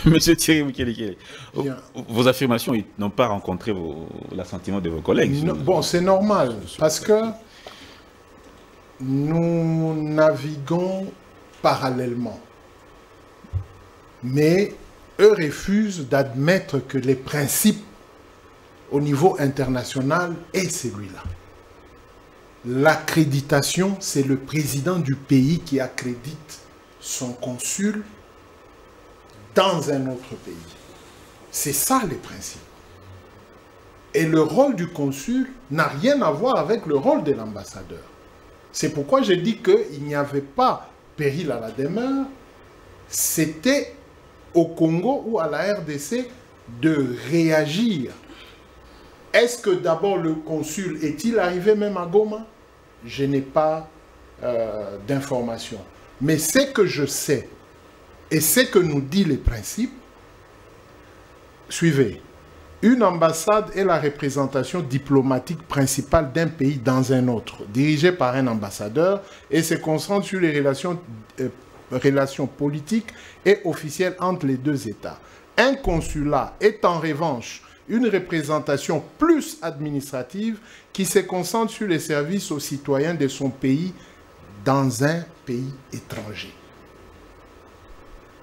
Speaker 1: Monsieur Thierry Mukelekele, vos affirmations n'ont pas rencontré l'assentiment de vos collègues.
Speaker 2: Bon, c'est normal, parce que nous naviguons parallèlement. Mais eux refusent d'admettre que les principes au niveau international est celui-là. L'accréditation, c'est le président du pays qui accrédite son consul dans un autre pays. C'est ça les principes. Et le rôle du consul n'a rien à voir avec le rôle de l'ambassadeur. C'est pourquoi j'ai dit qu'il n'y avait pas péril à la demeure. C'était au Congo ou à la RDC de réagir. Est-ce que d'abord le consul est-il arrivé même à Goma? Je n'ai pas d'informations. Mais ce que je sais, et ce que nous dit les principes, suivez. Une ambassade est la représentation diplomatique principale d'un pays dans un autre, dirigée par un ambassadeur, et se concentre sur les relations politiques et officielles entre les deux États. Un consulat est en revanche une représentation plus administrative qui se concentre sur les services aux citoyens de son pays dans un pays étranger.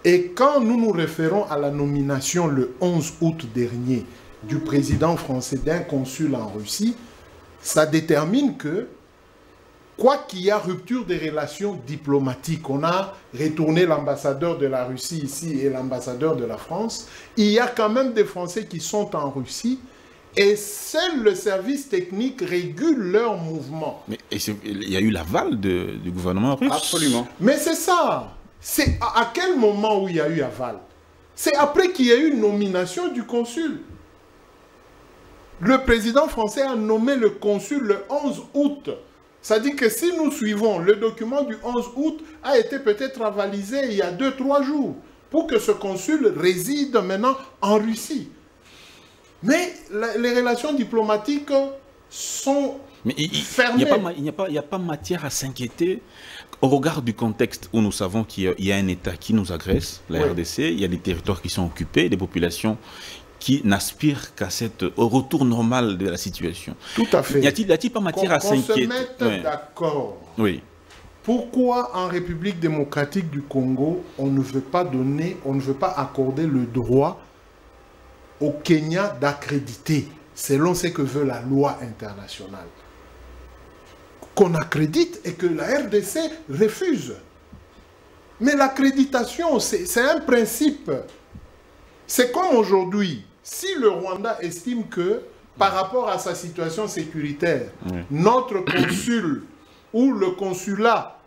Speaker 2: Et quand nous nous référons à la nomination le 11 août dernier du président français d'un consul en Russie, ça détermine que, quoi qu'il y ait rupture des relations diplomatiques, on a retourné l'ambassadeur de la Russie ici et l'ambassadeur de la France, il y a quand même des Français qui sont en Russie et seul le service technique régule leurs mouvements.
Speaker 1: Mais il y a eu l'aval du gouvernement russe.
Speaker 4: Absolument.
Speaker 2: Mais c'est ça. C'est à quel moment où il y a eu aval? C'est après qu'il y a eu une nomination du consul. Le président français a nommé le consul le 11 août. Ça dit que si nous suivons, le document du 11 août a été peut-être avalisé il y a 2-3 jours pour que ce consul réside maintenant en Russie. Mais les relations diplomatiques sont fermées.
Speaker 1: Il n'y a pas matière à s'inquiéter au regard du contexte où nous savons qu'il y a un État qui nous agresse, la RDC, il y a des territoires qui sont occupés, des populations qui n'aspirent au retour normal de la situation.
Speaker 2: Tout à fait.
Speaker 1: N'y a-t-il pas matière à s'inquiéter?
Speaker 2: Qu'on se mette d'accord.
Speaker 1: Oui.
Speaker 2: Pourquoi en République démocratique du Congo, on ne veut pas accorder le droit au Kenya d'accréditer, selon ce que veut la loi internationale? Qu'on accrédite et que la RDC refuse. Mais l'accréditation, c'est un principe. C'est comme aujourd'hui, si le Rwanda estime que, par rapport à sa situation sécuritaire, notre consul ou le consulat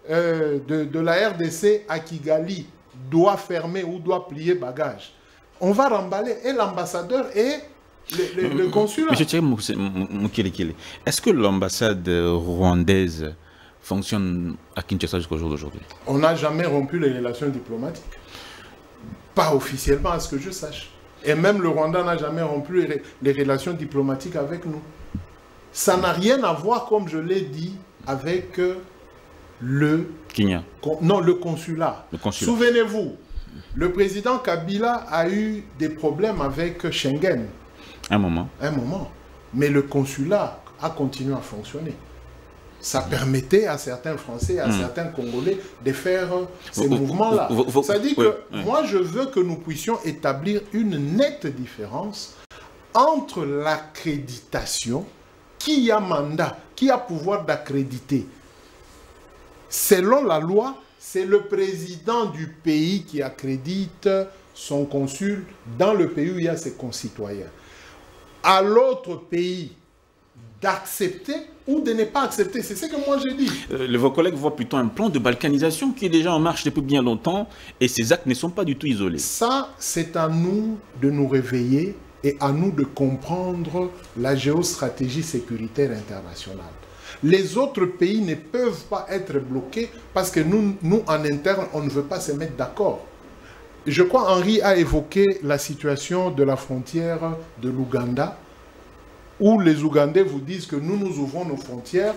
Speaker 2: de la RDC à Kigali doit fermer ou doit plier bagage, on va remballer et l'ambassadeur et le consulat.
Speaker 1: Monsieur Thierry Mukelekele, est-ce que l'ambassade rwandaise fonctionne à Kinshasa jusqu'au jour d'aujourd'hui?
Speaker 2: On n'a jamais rompu les relations diplomatiques. Pas officiellement, à ce que je sache. Et même le Rwanda n'a jamais rompu les relations diplomatiques avec nous. Ça n'a rien à voir, comme je l'ai dit, avec le consulat. Souvenez-vous, le président Kabila a eu des problèmes avec Schengen.
Speaker 1: Un moment.
Speaker 2: Mais le consulat a continué à fonctionner. Ça permettait à certains Français, à certains Congolais de faire ces mouvements-là. Ça dit que moi, je veux que nous puissions établir une nette différence entre l'accréditation, qui a mandat, qui a pouvoir d'accréditer, selon la loi, c'est le président du pays qui accrédite son consul dans le pays où il y a ses concitoyens. À l'autre pays d'accepter ou de ne pas accepter. C'est ce que moi j'ai dit.
Speaker 1: Vos collègues voient plutôt un plan de balkanisation qui est déjà en marche depuis bien longtemps et ces actes ne sont pas du tout isolés.
Speaker 2: Ça, c'est à nous de nous réveiller et à nous de comprendre la géostratégie sécuritaire internationale. Les autres pays ne peuvent pas être bloqués parce que nous, en interne, on ne veut pas se mettre d'accord. Je crois Henri a évoqué la situation de la frontière de l'Ouganda, où les Ougandais vous disent que nous ouvrons nos frontières,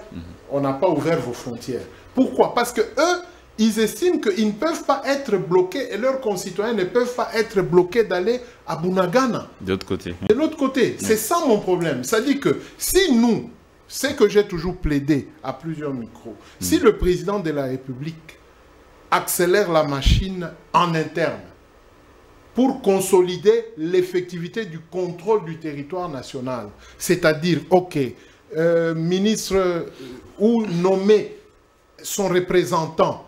Speaker 2: on n'a pas ouvert vos frontières. Pourquoi? Parce que eux, ils estiment qu'ils ne peuvent pas être bloqués et leurs concitoyens ne peuvent pas être bloqués d'aller à Bunagana.
Speaker 1: De l'autre côté.
Speaker 2: De l'autre côté, c'est ça mon problème. C'est-à-dire que si nous, c'est que j'ai toujours plaidé à plusieurs micros, si le président de la République accélère la machine en interne, pour consolider l'effectivité du contrôle du territoire national. C'est-à-dire, ok, ministre ou nommer son représentant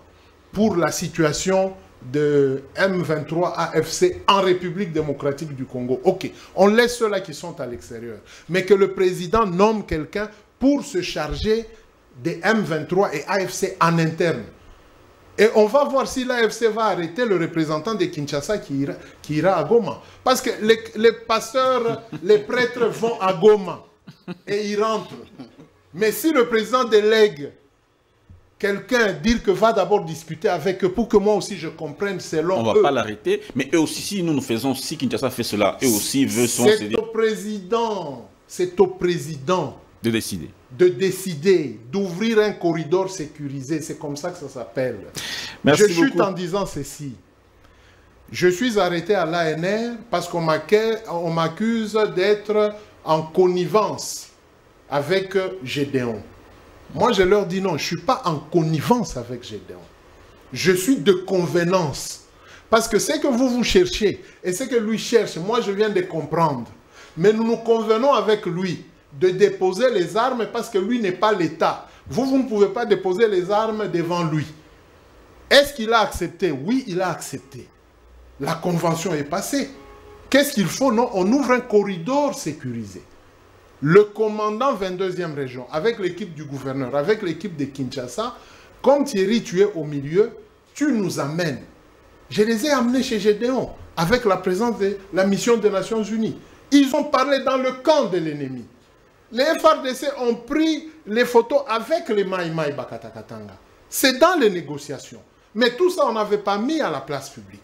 Speaker 2: pour la situation de M23 AFC en République démocratique du Congo. Ok, on laisse ceux-là qui sont à l'extérieur. Mais que le président nomme quelqu'un pour se charger des M23 et AFC en interne. Et on va voir si l'AFC va arrêter le représentant de Kinshasa qui ira à Goma. Parce que les pasteurs, les prêtres vont à Goma et ils rentrent. Mais si le président délègue quelqu'un, dire que va d'abord discuter avec eux pour que moi aussi je comprenne selon eux.
Speaker 1: On ne va pas l'arrêter, mais eux aussi, si nous faisons, si Kinshasa fait cela, eux aussi veulent son
Speaker 2: CD. C'est au président
Speaker 1: de décider.
Speaker 2: De décider, d'ouvrir un corridor sécurisé. C'est comme ça que ça s'appelle.
Speaker 1: Je
Speaker 2: chute en disant ceci. Je suis arrêté à l'ANR parce qu'on m'accuse d'être en connivence avec Gédéon. Moi, je leur dis non, je ne suis pas en connivence avec Gédéon. Je suis de convenance. Parce que ce que vous cherchez et ce que lui cherche, moi, je viens de comprendre. Mais nous nous convenons avec lui de déposer les armes parce que lui n'est pas l'État. Vous ne pouvez pas déposer les armes devant lui. Est-ce qu'il a accepté? Oui, il a accepté. La convention est passée. Qu'est-ce qu'il faut? Non, on ouvre un corridor sécurisé. Le commandant 22e région, avec l'équipe du gouverneur, avec l'équipe de Kinshasa, comme Thierry, tu es au milieu, tu nous amènes. Je les ai amenés chez Gédéon, avec la présence de la mission des Nations Unies. Ils ont parlé dans le camp de l'ennemi. Les FRDC ont pris les photos avec les Maïmaï Bakatakatanga. C'est dans les négociations. Mais tout ça, on n'avait pas mis à la place publique.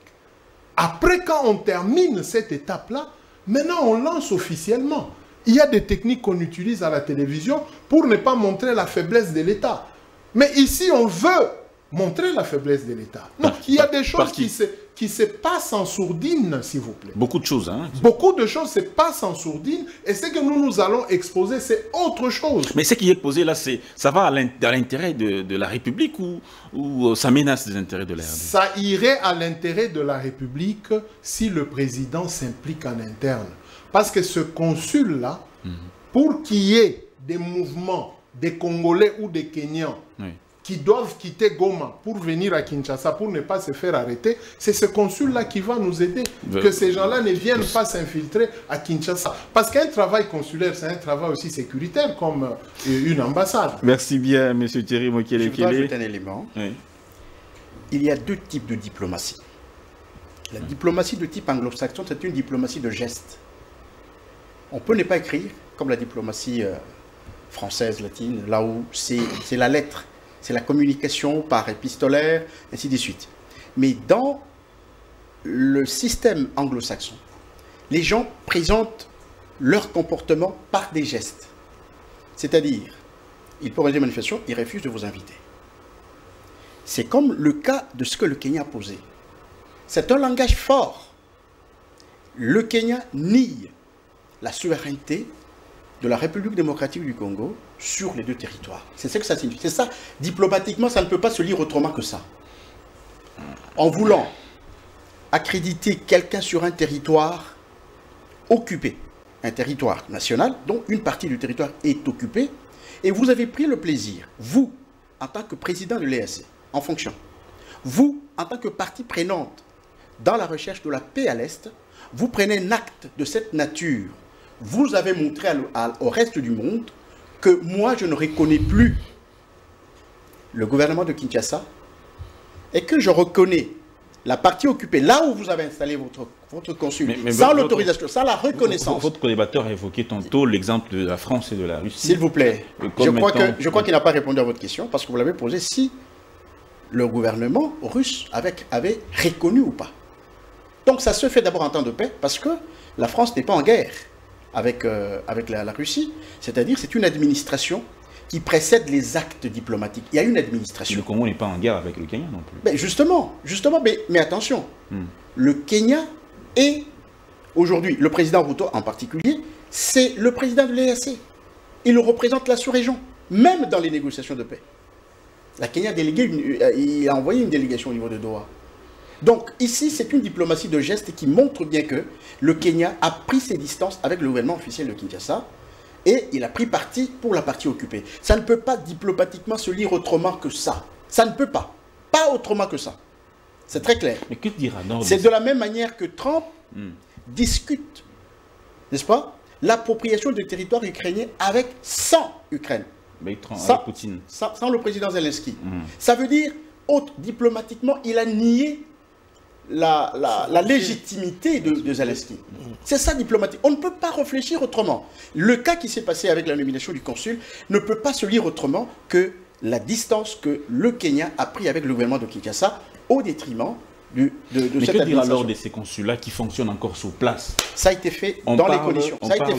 Speaker 2: Après, quand on termine cette étape-là, maintenant, on lance officiellement. Il y a des techniques qu'on utilise à la télévision pour ne pas montrer la faiblesse de l'État. Mais ici, on veut montrer la faiblesse de l'État. Non, il y a des choses qui se passent en sourdine, s'il vous plaît.
Speaker 1: Beaucoup de choses, hein?
Speaker 2: Beaucoup de choses se passent en sourdine, et ce que nous allons exposer, c'est autre chose.
Speaker 1: Mais ce qui est posé là, ça va à l'intérêt de la République ou ça menace les intérêts de la RDC?
Speaker 2: Ça irait à l'intérêt de la République si le président s'implique en interne. Parce que ce consul-là, pour qu'il y ait des mouvements, des Congolais ou des Kenyans, qui doivent quitter Goma pour venir à Kinshasa, pour ne pas se faire arrêter, c'est ce consul-là qui va nous aider. Que ces gens-là ne viennent pas s'infiltrer à Kinshasa. Parce qu'un travail consulaire, c'est un travail aussi sécuritaire comme une ambassade.
Speaker 1: Merci bien, M. Thierry Mokele.
Speaker 4: Je voudrais ajouter un élément. Oui. Il y a deux types de diplomatie. La diplomatie de type anglo-saxon, c'est une diplomatie de gestes. On peut ne pas écrire, comme la diplomatie française, latine, là où c'est la lettre. C'est la communication par épistolaire, ainsi de suite. Mais dans le système anglo-saxon, les gens présentent leur comportement par des gestes. C'est-à-dire, ils peuvent organiser des manifestations, ils refusent de vous inviter. C'est comme le cas de ce que le Kenya a posé. C'est un langage fort. Le Kenya nie la souveraineté de la République démocratique du Congo sur les deux territoires. C'est ce que ça signifie. C'est ça, diplomatiquement, ça ne peut pas se lire autrement que ça. En voulant accréditer quelqu'un sur un territoire occupé, un territoire national, dont une partie du territoire est occupée, et vous avez pris le plaisir, vous, en tant que président de l'EAC, en fonction, Vous, en tant que partie prenante dans la recherche de la paix à l'Est, vous prenez un acte de cette nature. Vous avez montré au reste du monde que moi, je ne reconnais plus le gouvernement de Kinshasa et que je reconnais la partie occupée, là où vous avez installé votre consul, sans l'autorisation, sans la reconnaissance.
Speaker 1: Votre co-débatteur a évoqué tantôt l'exemple de la France et de la Russie.
Speaker 4: S'il vous plaît, je crois qu'il n'a pas répondu à votre question, parce que vous l'avez posé, si le gouvernement russe avait reconnu ou pas. Donc ça se fait d'abord en temps de paix, parce que la France n'est pas en guerre avec la Russie, c'est-à-dire c'est une administration qui précède les actes diplomatiques. Il y a une administration.
Speaker 1: Le Congo n'est pas en guerre avec le Kenya non plus.
Speaker 4: Mais justement, mais attention, le Kenya est, aujourd'hui, le président Ruto en particulier, c'est le président de l'EAC. Il représente la sous-région, même dans les négociations de paix. La Kenya il a envoyé une délégation au niveau de Doha. Donc ici, c'est une diplomatie de geste qui montre bien que le Kenya a pris ses distances avec le gouvernement officiel de Kinshasa, et il a pris parti pour la partie occupée. Ça ne peut pas diplomatiquement se lire autrement que ça. Ça ne peut pas. Pas autrement que ça. C'est très clair.
Speaker 1: Mais que dira Nord?
Speaker 4: C'est de la même manière que Trump discute, n'est-ce pas, l'appropriation du territoire ukrainien sans Ukraine.
Speaker 1: Mais
Speaker 4: sans
Speaker 1: Poutine.
Speaker 4: Sans le président Zelensky. Ça veut dire, diplomatiquement, il a nié la légitimité de Zelensky. C'est ça diplomatique. On ne peut pas réfléchir autrement. Le cas qui s'est passé avec la nomination du consul ne peut pas se lire autrement que la distance que le Kenya a pris avec le gouvernement de Kinshasa au détriment de cette administration.
Speaker 1: Mais que dire alors de ces consulats qui fonctionnent encore sur place?
Speaker 4: Ça a été fait dans les conditions.
Speaker 1: On parle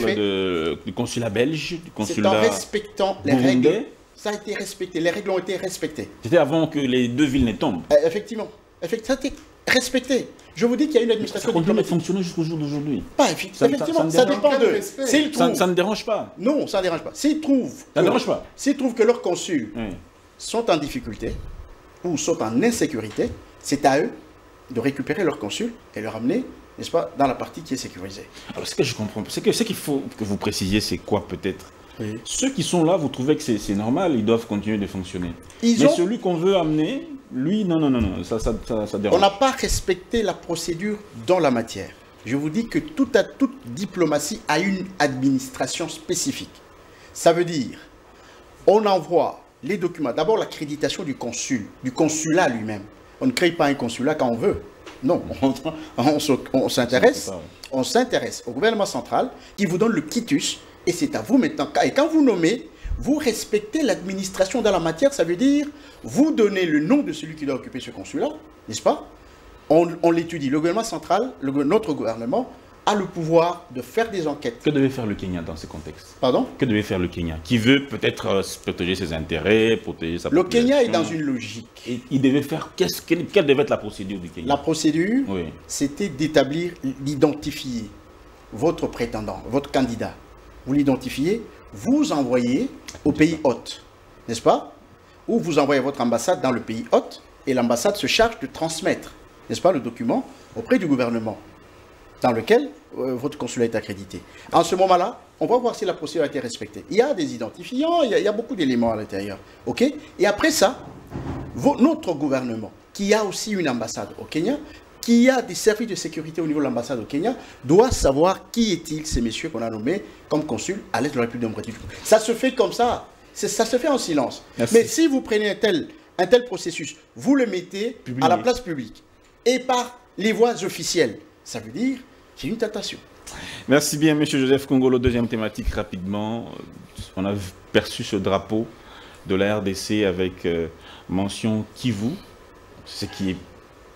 Speaker 1: du consulat belge, du consulat
Speaker 4: c'est en respectant les règles. Ça a été respecté. Les règles ont été respectées.
Speaker 1: C'était avant que les deux villes ne tombent.
Speaker 4: Effectivement. Ça a été respecté. Je vous dis qu'il y a une administration
Speaker 1: diplomatique. Ça continue de fonctionner jusqu'au jour d'aujourd'hui.
Speaker 4: Pas effectivement. Ça dépend de.
Speaker 1: Ça ne dérange pas.
Speaker 4: Non, ça ne dérange pas. S'ils trouvent que leurs consuls sont en difficulté ou sont en insécurité, c'est à eux de récupérer leurs consuls et leur amener, n'est-ce pas, dans la partie qui est sécurisée.
Speaker 1: Alors, ce que je comprends, ce qu'il faut que vous précisiez, c'est quoi peut-être? Ceux qui sont là, vous trouvez que c'est normal, ils doivent continuer de fonctionner. Mais celui qu'on veut amener, lui, non, ça dérange.
Speaker 4: On n'a pas respecté la procédure dans la matière. Je vous dis que toute diplomatie a une administration spécifique. Ça veut dire, on envoie les documents, d'abord l'accréditation du consulat lui-même. On ne crée pas un consulat quand on veut. Non, on s'intéresse au gouvernement central qui vous donne le quitus. Et c'est à vous maintenant. Et quand vous nommez, vous respectez l'administration dans la matière. Ça veut dire, vous donnez le nom de celui qui doit occuper ce consulat, n'est-ce pas? On l'étudie. Le gouvernement central, notre gouvernement, a le pouvoir de faire des enquêtes.
Speaker 1: Que devait faire le Kenya dans ce contexte?
Speaker 4: Pardon?
Speaker 1: Que devait faire le Kenya? Qui veut peut-être protéger ses intérêts, protéger sa population.
Speaker 4: Le Kenya est dans une logique.
Speaker 1: Et il devait faire... Quelle devait être la procédure du Kenya?
Speaker 4: La procédure, c'était d'établir, d'identifier votre prétendant, votre candidat. Vous l'identifiez, vous envoyez au pays hôte, n'est-ce pas? Ou vous envoyez votre ambassade dans le pays hôte et l'ambassade se charge de transmettre, n'est-ce pas, le document auprès du gouvernement dans lequel votre consulat est accrédité. En ce moment-là, on va voir si la procédure a été respectée. Il y a des identifiants, il y a beaucoup d'éléments à l'intérieur. OK? Et après ça, notre gouvernement, qui a aussi une ambassade au Kenya, qui a des services de sécurité au niveau de l'ambassade au Kenya, doit savoir qui est-il, ces messieurs qu'on a nommés comme consul à l'est de la République démocratique du Congo. Ça se fait comme ça. Ça se fait en silence. Merci. Mais si vous prenez un tel processus, vous le mettez à la place publique et par les voies officielles, ça veut dire qu'il y a une tentation.
Speaker 1: Merci bien, M. Joseph Kongolo. Deuxième thématique, rapidement. On a perçu ce drapeau de la RDC avec mention Kivu, ce qui est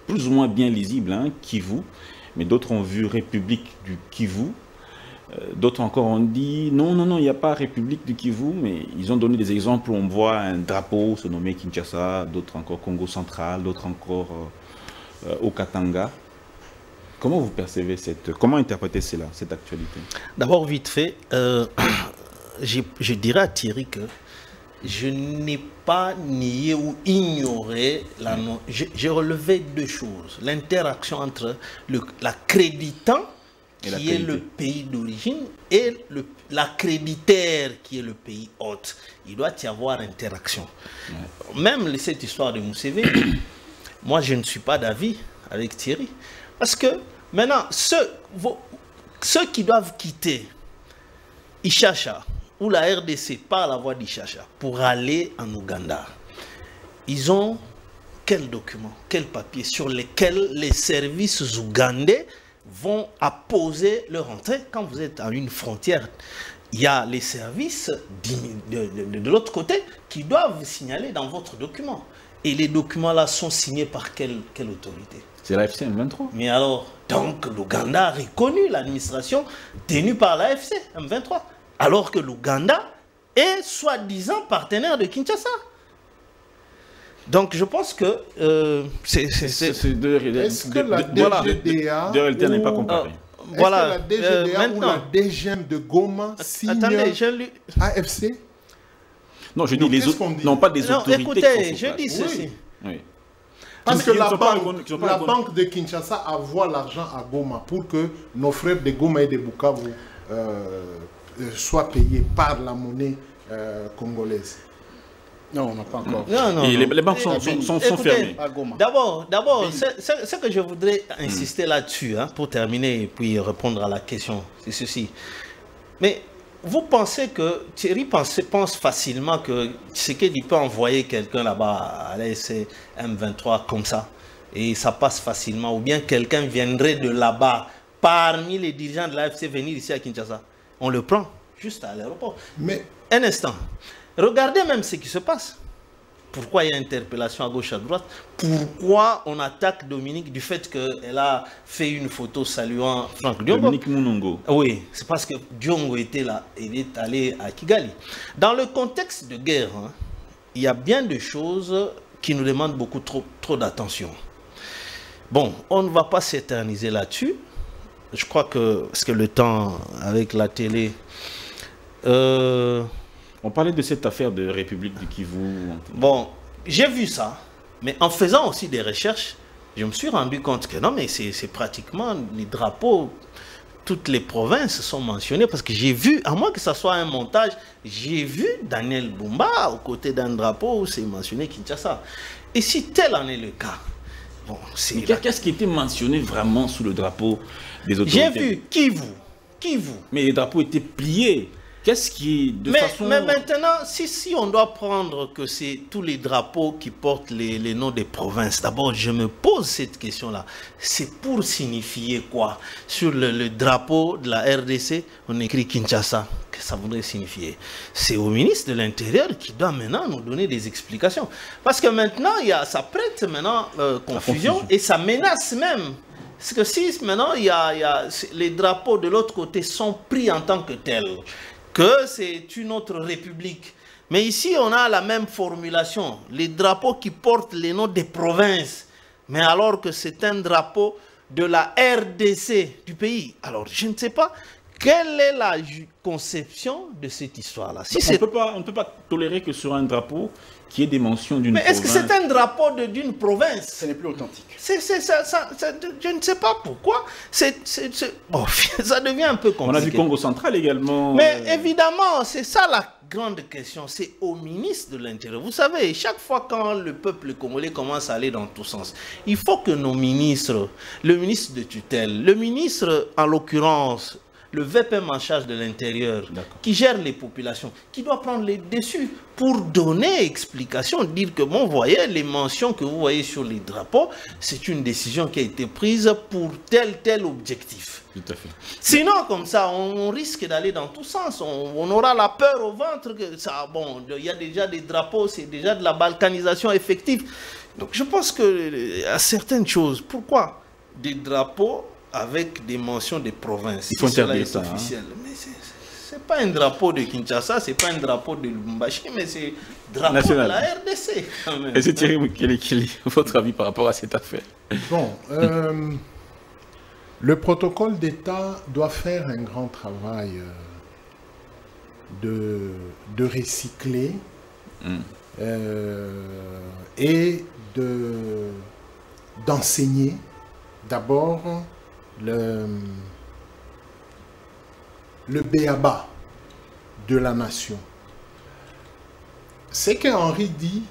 Speaker 1: plus ou moins bien lisible, hein, Kivu, mais d'autres ont vu République du Kivu, d'autres encore ont dit non, il n'y a pas République du Kivu, mais ils ont donné des exemples où on voit un drapeau se nommer Kinshasa, d'autres encore Congo central, d'autres encore au Katanga. Comment vous percevez comment interpréter cela, cette actualité?
Speaker 3: D'abord, vite fait, je dirais à Thierry que je n'ai pas nié ou ignoré j'ai relevé deux choses. L'interaction entre l'accréditant, qui est le pays d'origine, et l'accréditaire, qui est le pays hôte. Il doit y avoir interaction. Ouais. Même cette histoire de Museveni, moi je ne suis pas d'avis avec Thierry. Parce que maintenant, ceux qui doivent quitter Ishasha ou la RDC par la voie d'Ishasha pour aller en Ouganda, ils ont quels documents, quels papiers sur lesquels les services ougandais vont apposer leur entrée? Quand vous êtes à une frontière, il y a les services de l'autre côté qui doivent signaler dans votre document. Et les documents-là sont signés par quelle autorité?
Speaker 1: C'est la FC M23.
Speaker 3: Mais alors, donc l'Ouganda a reconnu l'administration tenue par la FC M23. Alors que l'Ouganda est soi-disant partenaire de Kinshasa. Donc je pense que
Speaker 1: c'est deux
Speaker 2: Est-ce que la DGDA
Speaker 1: réalités n'est pas comparée.
Speaker 3: Voilà.
Speaker 2: Est-ce que la DGDA ou la DGM de Goma signe AFC?
Speaker 1: Non, je dis les autres, non pas des autorités.
Speaker 3: Écoutez, je dis ceci.
Speaker 1: Oui.
Speaker 2: Parce que la banque de Kinshasa envoie l'argent à Goma pour que nos frères de Goma et de Bukavu soient payés par la monnaie congolaise.
Speaker 4: Non, on n'a pas encore.
Speaker 3: Non,
Speaker 1: et les banques sont fermées.
Speaker 3: D'abord, ce que je voudrais insister là-dessus, hein, pour terminer et puis répondre à la question, c'est ceci. Mais vous pensez que Thierry pense facilement que Tshisekedi peut envoyer quelqu'un là-bas à l'AFC M23 comme ça et ça passe facilement, ou bien quelqu'un viendrait de là-bas parmi les dirigeants de l'AFC venir ici à Kinshasa? On le prend juste à l'aéroport.
Speaker 2: Mais
Speaker 3: un instant, regardez même ce qui se passe. Pourquoi il y a interpellation à gauche, à droite? Pourquoi on attaque Dominique du fait qu'elle a fait une photo saluant Franck Diongo?
Speaker 1: Dominique Munongo.
Speaker 3: Oui, c'est parce que Diongo était là, il est allé à Kigali. Dans le contexte de guerre, hein, il y a bien des choses qui nous demandent beaucoup trop d'attention. Bon, on ne va pas s'éterniser là-dessus. Je crois que, parce que le temps avec la télé...
Speaker 1: On parlait de cette affaire de République du Kivu.
Speaker 3: Bon, j'ai vu ça, mais en faisant aussi des recherches, je me suis rendu compte que non, mais c'est pratiquement les drapeaux, toutes les provinces sont mentionnées, parce que j'ai vu, à moins que ce soit un montage, j'ai vu Daniel Bumba aux côtés d'un drapeau où c'est mentionné Kinshasa. Et si tel en est le cas, bon, c'est...
Speaker 1: Qu'est-ce qui était mentionné vraiment sous le drapeau des autorités?
Speaker 3: J'ai vu Kivu.
Speaker 1: Mais les drapeaux étaient pliés. Qu'est-ce qui est
Speaker 3: mais maintenant, si on doit prendre que c'est tous les drapeaux qui portent les noms des provinces, d'abord je me pose cette question-là. C'est pour signifier quoi? Sur le drapeau de la RDC, on écrit Kinshasa. Que ça voudrait signifier? C'est au ministre de l'Intérieur qui doit maintenant nous donner des explications. Parce que maintenant, ça prête maintenant confusion et ça menace même. Parce que si maintenant les drapeaux de l'autre côté sont pris en tant que tels, que c'est une autre république. Mais ici, on a la même formulation. Les drapeaux qui portent les noms des provinces. Mais alors que c'est un drapeau de la RDC du pays. Alors, je ne sais pas quelle est la conception de cette histoire-là. Si
Speaker 1: on ne peut pas tolérer que sur un drapeau qui ait des mentions d'une province.
Speaker 3: Mais est-ce que c'est un drapeau d'une province?
Speaker 4: Ce n'est plus authentique.
Speaker 3: Je ne sais pas pourquoi. Bon, ça devient un peu compliqué.
Speaker 1: On a vu Congo central également.
Speaker 3: Mais évidemment, c'est ça la grande question. C'est au ministre de l'Intérieur. Vous savez, chaque fois quand le peuple congolais commence à aller dans tous sens, il faut que nos ministres, le ministre de tutelle, le ministre en l'occurrence, le VPM en charge de l'intérieur, qui gère les populations, qui doit prendre les dessus pour donner explication, dire que, bon, vous voyez, les mentions que vous voyez sur les drapeaux, c'est une décision qui a été prise pour tel objectif.
Speaker 1: Tout à fait.
Speaker 3: Sinon, comme ça, on risque d'aller dans tous sens. On aura la peur au ventre que ça, bon, il y a déjà des drapeaux, c'est déjà de la balkanisation effective. Donc, je pense que à certaines choses, pourquoi des drapeaux avec des mentions des provinces?
Speaker 1: Il faut interdire ça.
Speaker 3: Officiel. Mais c'est pas un drapeau de Kinshasa, c'est pas un drapeau de Lubumbashi, mais c'est drapeau national de la RDC.
Speaker 1: Et c'est Thierry, quel est votre avis par rapport à cette affaire?
Speaker 2: Bon, le protocole d'État doit faire un grand travail de recycler et d'enseigner d'abord le b.a.-ba de la nation. Ce qu'Henri dit,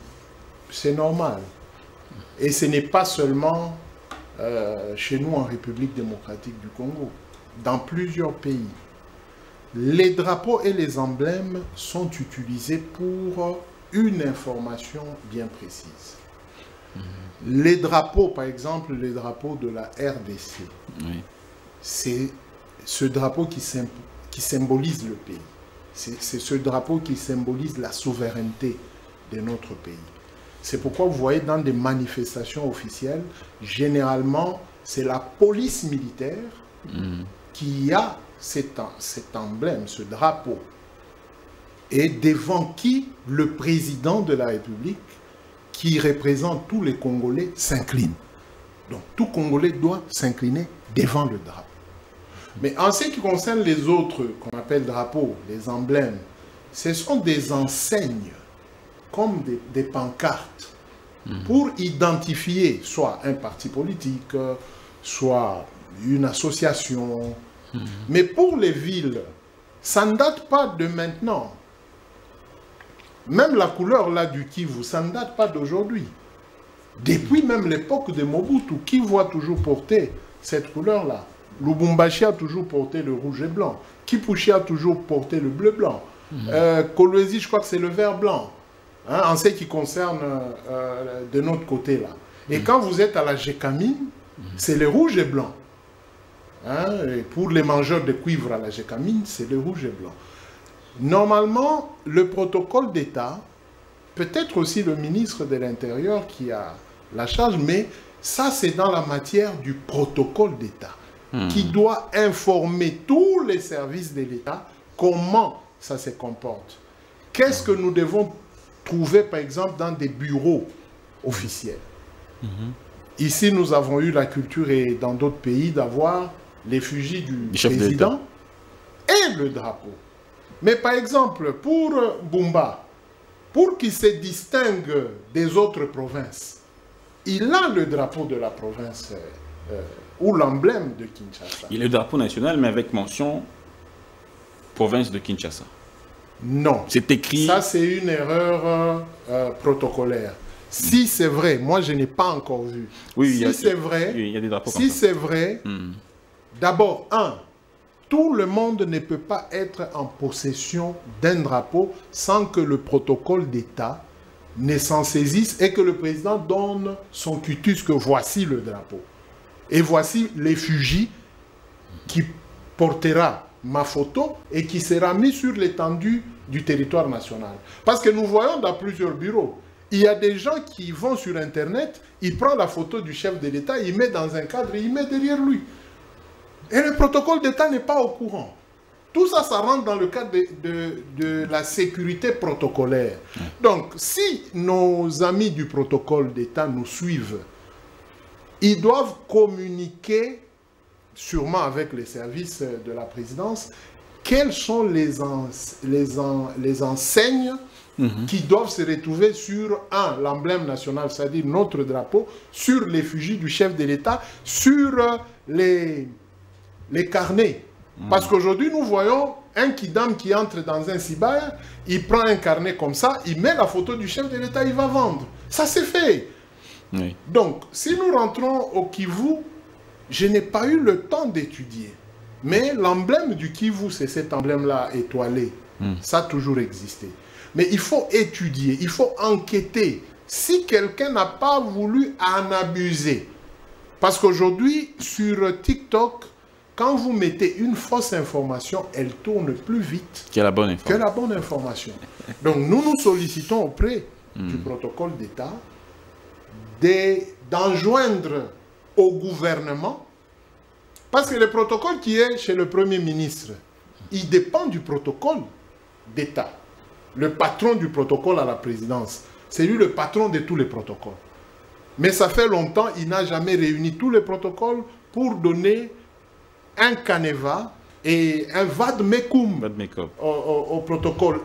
Speaker 2: c'est normal. Et ce n'est pas seulement chez nous en République démocratique du Congo. Dans plusieurs pays, les drapeaux et les emblèmes sont utilisés pour une information bien précise. Les drapeaux, par exemple, les drapeaux de la RDC,
Speaker 1: Oui.
Speaker 2: c'est ce drapeau qui symbolise le pays. C'est ce drapeau qui symbolise la souveraineté de notre pays. C'est pourquoi vous voyez dans des manifestations officielles, généralement, c'est la police militaire qui a cet emblème, ce drapeau, et devant qui le président de la République, qui représente tous les Congolais, s'incline. Donc tout Congolais doit s'incliner devant le drapeau. Mais en ce qui concerne les autres qu'on appelle drapeaux, les emblèmes, ce sont des enseignes, comme des pancartes, pour identifier soit un parti politique, soit une association. Mais pour les villes, ça ne date pas de maintenant. Même la couleur là du Kivu, ça ne date pas d'aujourd'hui. Depuis même l'époque de Mobutu, qui voit toujours porter cette couleur-là. Lubumbashi a toujours porté le rouge et blanc. Kipushi a toujours porté le bleu-blanc. Kolwezi, je crois que c'est le vert-blanc. Hein, en ce qui concerne de notre côté là. Et quand vous êtes à la Gécamine, c'est le rouge et blanc. Hein, et pour les mangeurs de cuivre à la Gécamine, c'est le rouge et blanc. Normalement, le protocole d'État, peut-être aussi le ministre de l'Intérieur qui a la charge, mais ça c'est dans la matière du protocole d'État, qui doit informer tous les services de l'État comment ça se comporte. Qu'est-ce que nous devons trouver par exemple dans des bureaux officiels. Ici nous avons eu la culture et dans d'autres pays d'avoir l'effigie du président et le drapeau. Mais par exemple, pour Bumba, pour qu'il se distingue des autres provinces, il a le drapeau de la province ou l'emblème de Kinshasa.
Speaker 1: Il est le drapeau national, mais avec mention province de Kinshasa.
Speaker 2: Non.
Speaker 1: C'est écrit...
Speaker 2: Ça, c'est une erreur protocolaire. Si c'est vrai, moi je n'ai pas encore vu.
Speaker 1: Oui,
Speaker 2: si c'est vrai,
Speaker 1: il y a des drapeaux
Speaker 2: si c'est vrai, d'abord, tout le monde ne peut pas être en possession d'un drapeau sans que le protocole d'État ne s'en saisisse et que le président donne son quitus que voici le drapeau. Et voici l'effigie qui portera ma photo et qui sera mise sur l'étendue du territoire national. Parce que nous voyons dans plusieurs bureaux, il y a des gens qui vont sur Internet, ils prennent la photo du chef de l'État, ils mettent dans un cadre et ils mettent derrière lui. Et le protocole d'État n'est pas au courant. Tout ça, ça rentre dans le cadre de la sécurité protocolaire. Donc, si nos amis du protocole d'État nous suivent, ils doivent communiquer, sûrement avec les services de la présidence, quelles sont les enseignes qui doivent se retrouver sur l'emblème national, c'est-à-dire notre drapeau, sur l'effigie du chef de l'État, sur les carnets. Parce qu'aujourd'hui, nous voyons un kidam qui entre dans un cyber, il prend un carnet comme ça, il met la photo du chef de l'État, il va vendre. Ça c'est fait. Oui. Donc, si nous rentrons au Kivu, je n'ai pas eu le temps d'étudier. Mais l'emblème du Kivu, c'est cet emblème-là étoilé. Ça a toujours existé. Mais il faut étudier, il faut enquêter. Si quelqu'un n'a pas voulu en abuser. Parce qu'aujourd'hui, sur TikTok, quand vous mettez une fausse information, elle tourne plus vite
Speaker 1: que la bonne
Speaker 2: information. Donc nous nous sollicitons auprès du protocole d'État d'enjoindre au gouvernement, parce que le protocole qui est chez le Premier ministre, il dépend du protocole d'État. Le patron du protocole à la présidence, c'est lui le patron de tous les protocoles. Mais ça fait longtemps, il n'a jamais réuni tous les protocoles pour donner un canevas et un vadmekum au protocole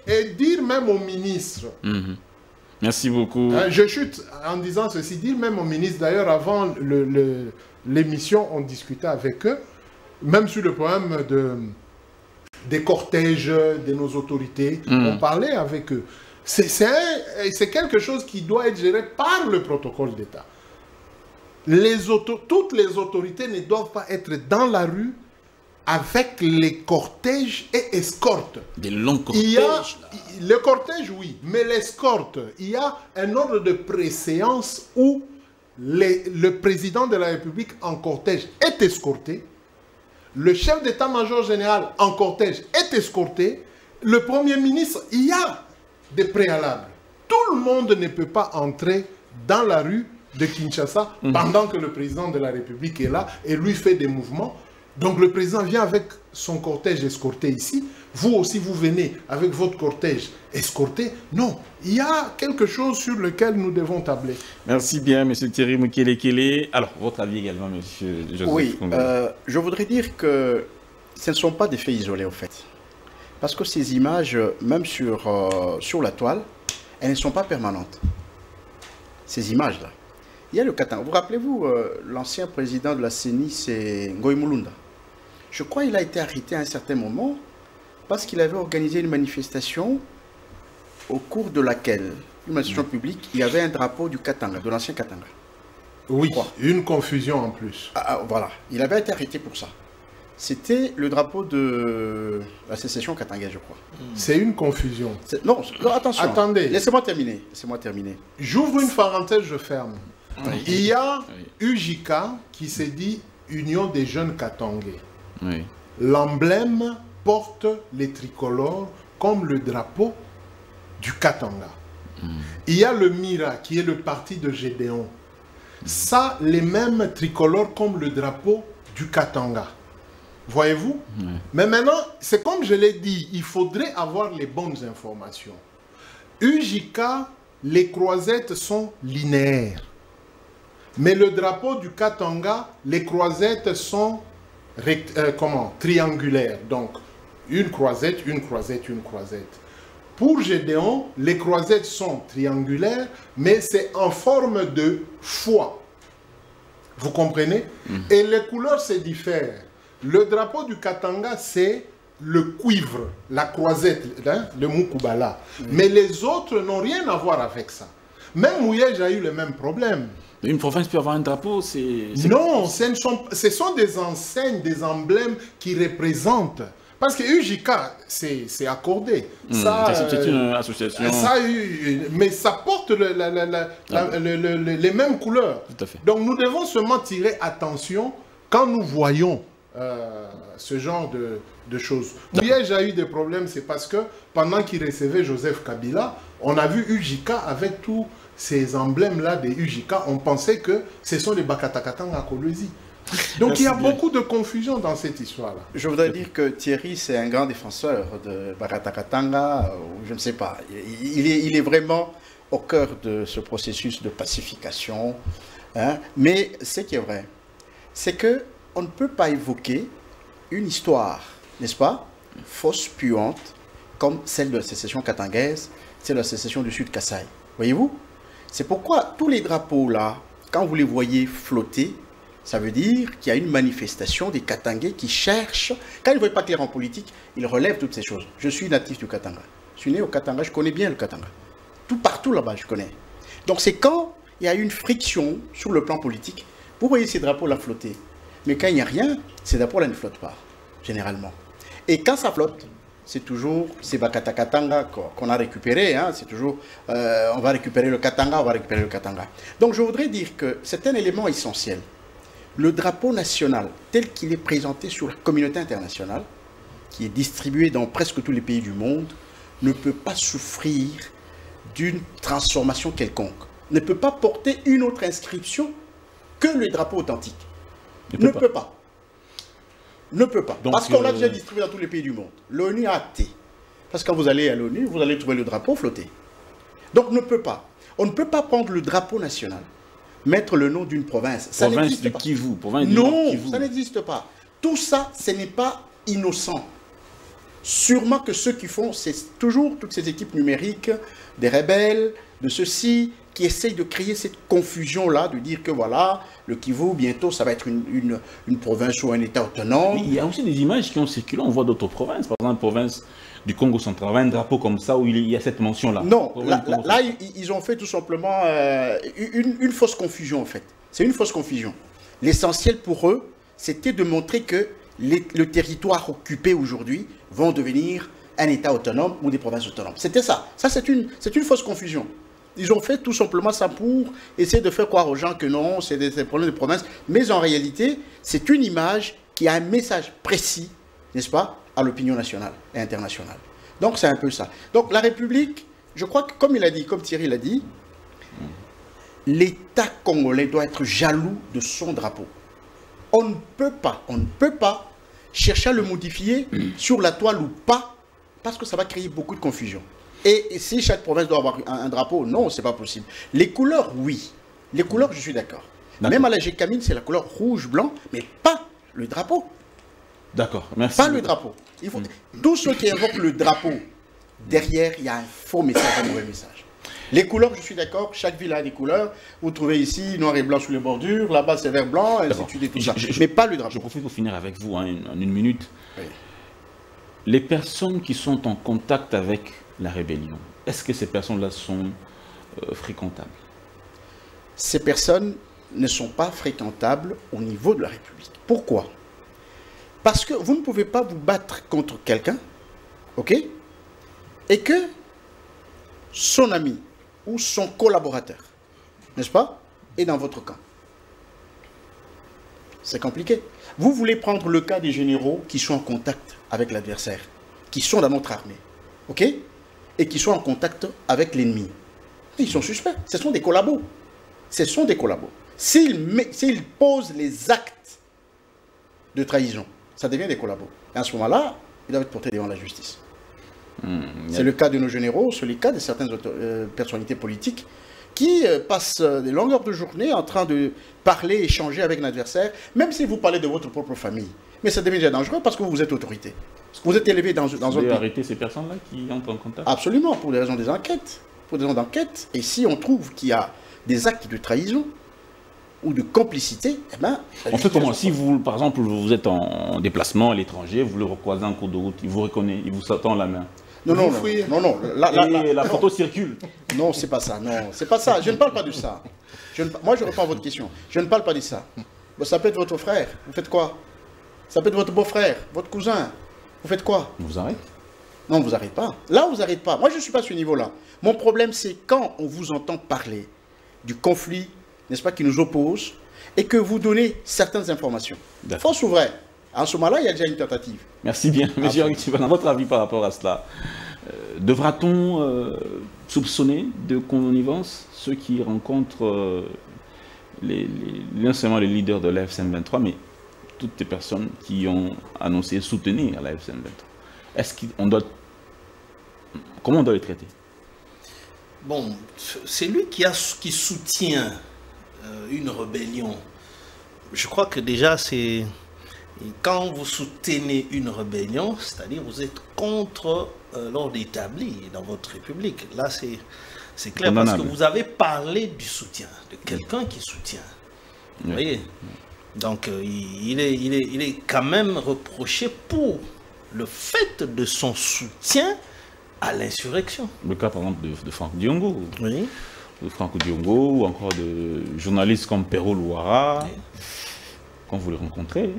Speaker 2: et dire même au ministre.
Speaker 1: Merci beaucoup.
Speaker 2: Je chute en disant ceci, dire même au ministre. D'ailleurs, avant l'émission, on discutait avec eux, même sur le problème des cortèges de nos autorités. On parlait avec eux. C'est quelque chose qui doit être géré par le protocole d'État. Toutes les autorités ne doivent pas être dans la rue avec les cortèges et escortes.
Speaker 1: Des longs cortèges.
Speaker 2: Le cortège, oui, mais l'escorte, il y a un ordre de préséance où le président de la République en cortège est escorté, le chef d'état-major général en cortège est escorté, le premier ministre, il y a des préalables. Tout le monde ne peut pas entrer dans la rue de Kinshasa pendant que le président de la République est là et lui fait des mouvements. Donc le président vient avec son cortège escorté ici. Vous aussi, vous venez avec votre cortège escorté. Non, il y a quelque chose sur lequel nous devons tabler.
Speaker 1: Merci bien, M. Thierry Mukele-Kele. Alors, votre avis également, M. Joseph?
Speaker 4: Oui, je voudrais dire que ce ne sont pas des faits isolés, en fait. Parce que ces images, même sur la toile, elles ne sont pas permanentes. Ces images-là. Il y a le Katanga. Vous rappelez-vous, l'ancien président de la CENI, c'est Ngoï Mulunda. Je crois qu'il a été arrêté à un certain moment parce qu'il avait organisé une manifestation au cours de laquelle, une manifestation publique, il y avait un drapeau du Katanga, de l'ancien Katanga.
Speaker 2: Oui, une confusion en plus.
Speaker 4: Voilà, il avait été arrêté pour ça. C'était le drapeau de la sécession katangaise, je crois.
Speaker 2: C'est une confusion.
Speaker 4: Non, attention.
Speaker 2: Attendez.
Speaker 4: Laissez-moi terminer. Laissez-moi terminer.
Speaker 2: J'ouvre une parenthèse, je ferme.
Speaker 1: Oui.
Speaker 2: Il y a UJK qui s'est dit Union des jeunes katangais.
Speaker 1: Oui.
Speaker 2: L'emblème porte les tricolores comme le drapeau du Katanga. Il y a le MIRA qui est le parti de Gédéon. Ça, les mêmes tricolores comme le drapeau du Katanga. Voyez-vous? Mais maintenant, c'est comme je l'ai dit, il faudrait avoir les bonnes informations. UJK, les croisettes sont linéaires. Mais le drapeau du Katanga, les croisettes sont triangulaires. Donc, une croisette, une croisette, une croisette. Pour Gédéon, les croisettes sont triangulaires, mais c'est en forme de foi. Vous comprenez? Et les couleurs se diffèrent. Le drapeau du Katanga, c'est le cuivre, la croisette, hein, le Mukubala. Mais les autres n'ont rien à voir avec ça. Même Mouyej a eu le même problème.
Speaker 1: Une province peut avoir un drapeau, c'est...
Speaker 2: Non, ce sont des enseignes, des emblèmes qui représentent. Parce que UJK, c'est accordé.
Speaker 1: C'est une association.
Speaker 2: Mais ça porte les mêmes couleurs.
Speaker 1: Tout à fait.
Speaker 2: Donc nous devons seulement tirer attention quand nous voyons ce genre de choses. Mouyej a eu des problèmes, c'est parce que pendant qu'il recevait Joseph Kabila, on a vu UJK avec tous ces emblèmes-là des UJK, on pensait que ce sont les Bakatakatanga à Kolwezi. Donc il y a beaucoup de confusion dans cette histoire-là.
Speaker 4: Je voudrais dire que Thierry, c'est un grand défenseur de Bakatakatanga, je ne sais pas. Il est vraiment au cœur de ce processus de pacification. Hein. Mais ce qui est vrai, c'est qu'on ne peut pas évoquer une histoire, n'est-ce pas, fausse, puante, comme celle de la sécession katangaise, celle de la sécession du Sud Kasaï. Voyez-vous? C'est pourquoi tous les drapeaux là, quand vous les voyez flotter, ça veut dire qu'il y a une manifestation des Katangais qui cherchent, quand ils ne voient pas clair en politique, ils relèvent toutes ces choses. Je suis natif du Katanga. Je suis né au Katanga, je connais bien le Katanga. Tout partout là-bas, je connais. Donc c'est quand il y a une friction sur le plan politique, vous voyez ces drapeaux-là flotter. Mais quand il n'y a rien, ces drapeaux-là ne flottent pas, généralement. Et quand ça flotte, c'est toujours ces Bakatakatanga qu'on a récupéré. Hein, c'est toujours, on va récupérer le Katanga, on va récupérer le Katanga. Donc je voudrais dire que c'est un élément essentiel. Le drapeau national, tel qu'il est présenté sur la communauté internationale, qui est distribué dans presque tous les pays du monde, ne peut pas souffrir d'une transformation quelconque. Ne peut pas porter une autre inscription que le drapeau authentique. Ne peut pas. Ne peut pas. Donc, parce qu'on l'a déjà distribué dans tous les pays du monde. L'ONU a acté. Parce que quand vous allez à l'ONU, vous allez trouver le drapeau flotter. Donc ne peut pas. On ne peut pas prendre le drapeau national, mettre le nom d'une province. Ça
Speaker 1: province du Kivu. Province du
Speaker 4: non,
Speaker 1: Kivu.
Speaker 4: Ça n'existe pas. Tout ça, ce n'est pas innocent. Sûrement que ceux qui font, c'est toujours toutes ces équipes numériques, des rebelles, de ceux-ci, qui essayent de créer cette confusion-là, de dire que voilà, le Kivu, bientôt, ça va être une province ou un État autonome.
Speaker 1: Mais il y a aussi des images qui ont circulé, on voit d'autres provinces, par exemple la province du Congo central, un drapeau comme ça où il y a cette mention-là?
Speaker 4: Non, là, ils ont fait tout simplement une fausse confusion en fait. C'est une fausse confusion. L'essentiel pour eux, c'était de montrer que le territoire occupé aujourd'hui vont devenir un État autonome ou des provinces autonomes. C'était ça. Ça, c'est une fausse confusion. Ils ont fait tout simplement ça pour essayer de faire croire aux gens que non, c'est des problèmes de province. Mais en réalité, c'est une image qui a un message précis, n'est-ce pas, à l'opinion nationale et internationale. Donc, c'est un peu ça. Donc, la République, je crois que, comme il a dit, comme Thierry l'a dit, l'État congolais doit être jaloux de son drapeau. On ne peut pas chercher à le modifier sur la toile ou pas, parce que ça va créer beaucoup de confusion. Et si chaque province doit avoir un drapeau, non, c'est pas possible. Les couleurs, oui. Les couleurs, je suis d'accord. Même à la GECAMIN, c'est la couleur rouge, blanc, mais pas le drapeau.
Speaker 1: D'accord, merci.
Speaker 4: Pas le drapeau. Il faut... Tous ceux qui invoquent le drapeau, derrière, il y a un faux message, un mauvais message. Les couleurs, je suis d'accord, chaque ville a des couleurs. Vous trouvez ici noir et blanc sous les bordures, là-bas c'est vert blanc, et ainsi de suite et tout ça. Mais pas le drapeau.
Speaker 1: Je profite pour finir avec vous en une minute.
Speaker 4: Oui.
Speaker 1: Les personnes qui sont en contact avec la rébellion, est-ce que ces personnes-là sont fréquentables?
Speaker 4: Ces personnes ne sont pas fréquentables au niveau de la République. Pourquoi? Parce que vous ne pouvez pas vous battre contre quelqu'un, ok? Et que son ami ou son collaborateur, n'est-ce pas, est dans votre camp. C'est compliqué. Vous voulez prendre le cas des généraux qui sont en contact avec l'adversaire, qui sont dans notre armée, ok? Et qui sont en contact avec l'ennemi. Ils sont suspects. Ce sont des collabos. Ce sont des collabos. S'ils posent les actes de trahison, ça devient des collabos. Et à ce moment-là, ils doivent être portés devant la justice. C'est le cas de nos généraux, c'est le cas de certaines personnalités politiques qui passent des longueurs de journée en train de parler, échanger avec un adversaire, même si vous parlez de votre propre famille. Mais ça devient déjà dangereux parce que vous êtes autorité. Vous êtes élevé dans un pays. Vous
Speaker 1: devez arrêter ces personnes-là qui entrent en contact?
Speaker 4: Absolument, pour des raisons des enquêtes. Pour des raisons d'enquête. Et si on trouve qu'il y a des actes de trahison ou de complicité, eh ben...
Speaker 1: On fait comment? Si vous, par exemple, vous êtes en déplacement à l'étranger, vous le recroisez en cours de route, il vous reconnaît, il vous tend la main.
Speaker 4: Non.
Speaker 1: La photo circule.
Speaker 4: Non, c'est pas ça. Non, c'est pas ça. Je ne parle pas de ça. Moi, je reprends votre question. Je ne parle pas de ça. Bon, ça peut être votre frère. Vous faites quoi? Ça peut être votre beau-frère, votre cousin. Vous faites quoi?
Speaker 1: On vous arrête?
Speaker 4: Non, on ne vous arrête pas. Là, on ne vous arrête pas. Moi, je ne suis pas à ce niveau-là. Mon problème, c'est quand on vous entend parler du conflit, n'est-ce pas, qui nous oppose, et que vous donnez certaines informations. Fausse ou vrai? En ce moment-là, il y a déjà une tentative.
Speaker 1: Merci bien. Monsieur Aritiban, votre avis par rapport à cela, devra-t-on soupçonner de connivence ceux qui rencontrent non seulement les leaders de la FCM23, mais toutes les personnes qui ont annoncé soutenir la FCM23? Est-ce qu'on doit... Comment on doit les traiter?
Speaker 3: Bon, c'est lui qui soutient une rébellion. Je crois que déjà, c'est... Quand vous soutenez une rébellion, c'est-à-dire vous êtes contre l'ordre établi dans votre République. Là, c'est clair parce que vous avez parlé du soutien, de quelqu'un qui soutient. Vous voyez? Donc, il est quand même reproché pour le fait de son soutien à l'insurrection.
Speaker 1: Le cas, par exemple, de Franck Diongo.
Speaker 3: Oui.
Speaker 1: De Franck Diongo, ou encore de journalistes comme Perrault Louara. Oui. Quand vous les rencontrez...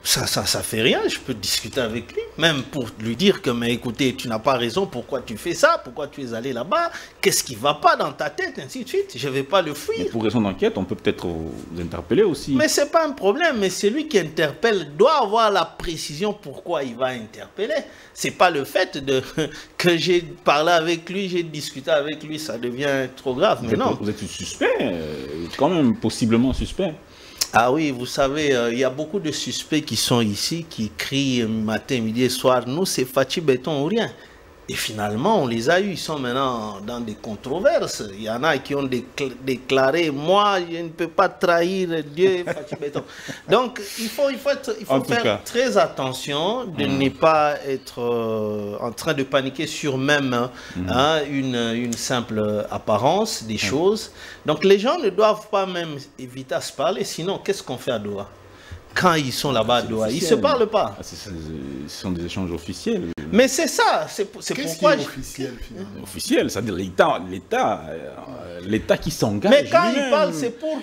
Speaker 3: Ça fait rien, je peux discuter avec lui, même pour lui dire que, mais écoutez, tu n'as pas raison, pourquoi tu fais ça, pourquoi tu es allé là-bas, qu'est-ce qui ne va pas dans ta tête, ainsi de suite, je ne vais pas le fuir.
Speaker 1: Mais pour raison d'enquête, on peut peut-être vous interpeller aussi.
Speaker 3: Mais ce n'est pas un problème, mais celui qui interpelle doit avoir la précision pourquoi il va interpeller. Ce n'est pas le fait que j'ai parlé avec lui, j'ai discuté avec lui, ça devient trop grave, mais non.
Speaker 1: Vous êtes suspect, quand même possiblement suspect.
Speaker 3: Ah oui, vous savez, il y a beaucoup de suspects qui sont ici, qui crient matin, midi et soir, nous c'est Fachi Béton ou rien. Et finalement, on les a eus, ils sont maintenant dans des controverses. Il y en a qui ont déclaré, moi je ne peux pas trahir Dieu, Fachi Béton. Donc il faut faire très attention de ne pas être en train de paniquer sur même une simple apparence des choses. Donc les gens ne doivent pas même éviter à se parler, sinon qu'est-ce qu'on fait à Doha? Quand ils sont là-bas à Doha, ils ne se parlent pas.
Speaker 1: Ce sont des échanges officiels.
Speaker 3: Mais c'est ça, c'est pourquoi...
Speaker 2: Qu'est-ce qui est officiel, finalement?
Speaker 1: Officiel, c'est-à-dire l'État qui s'engage.
Speaker 3: Mais quand il
Speaker 1: lui-même.
Speaker 3: parle, c'est pour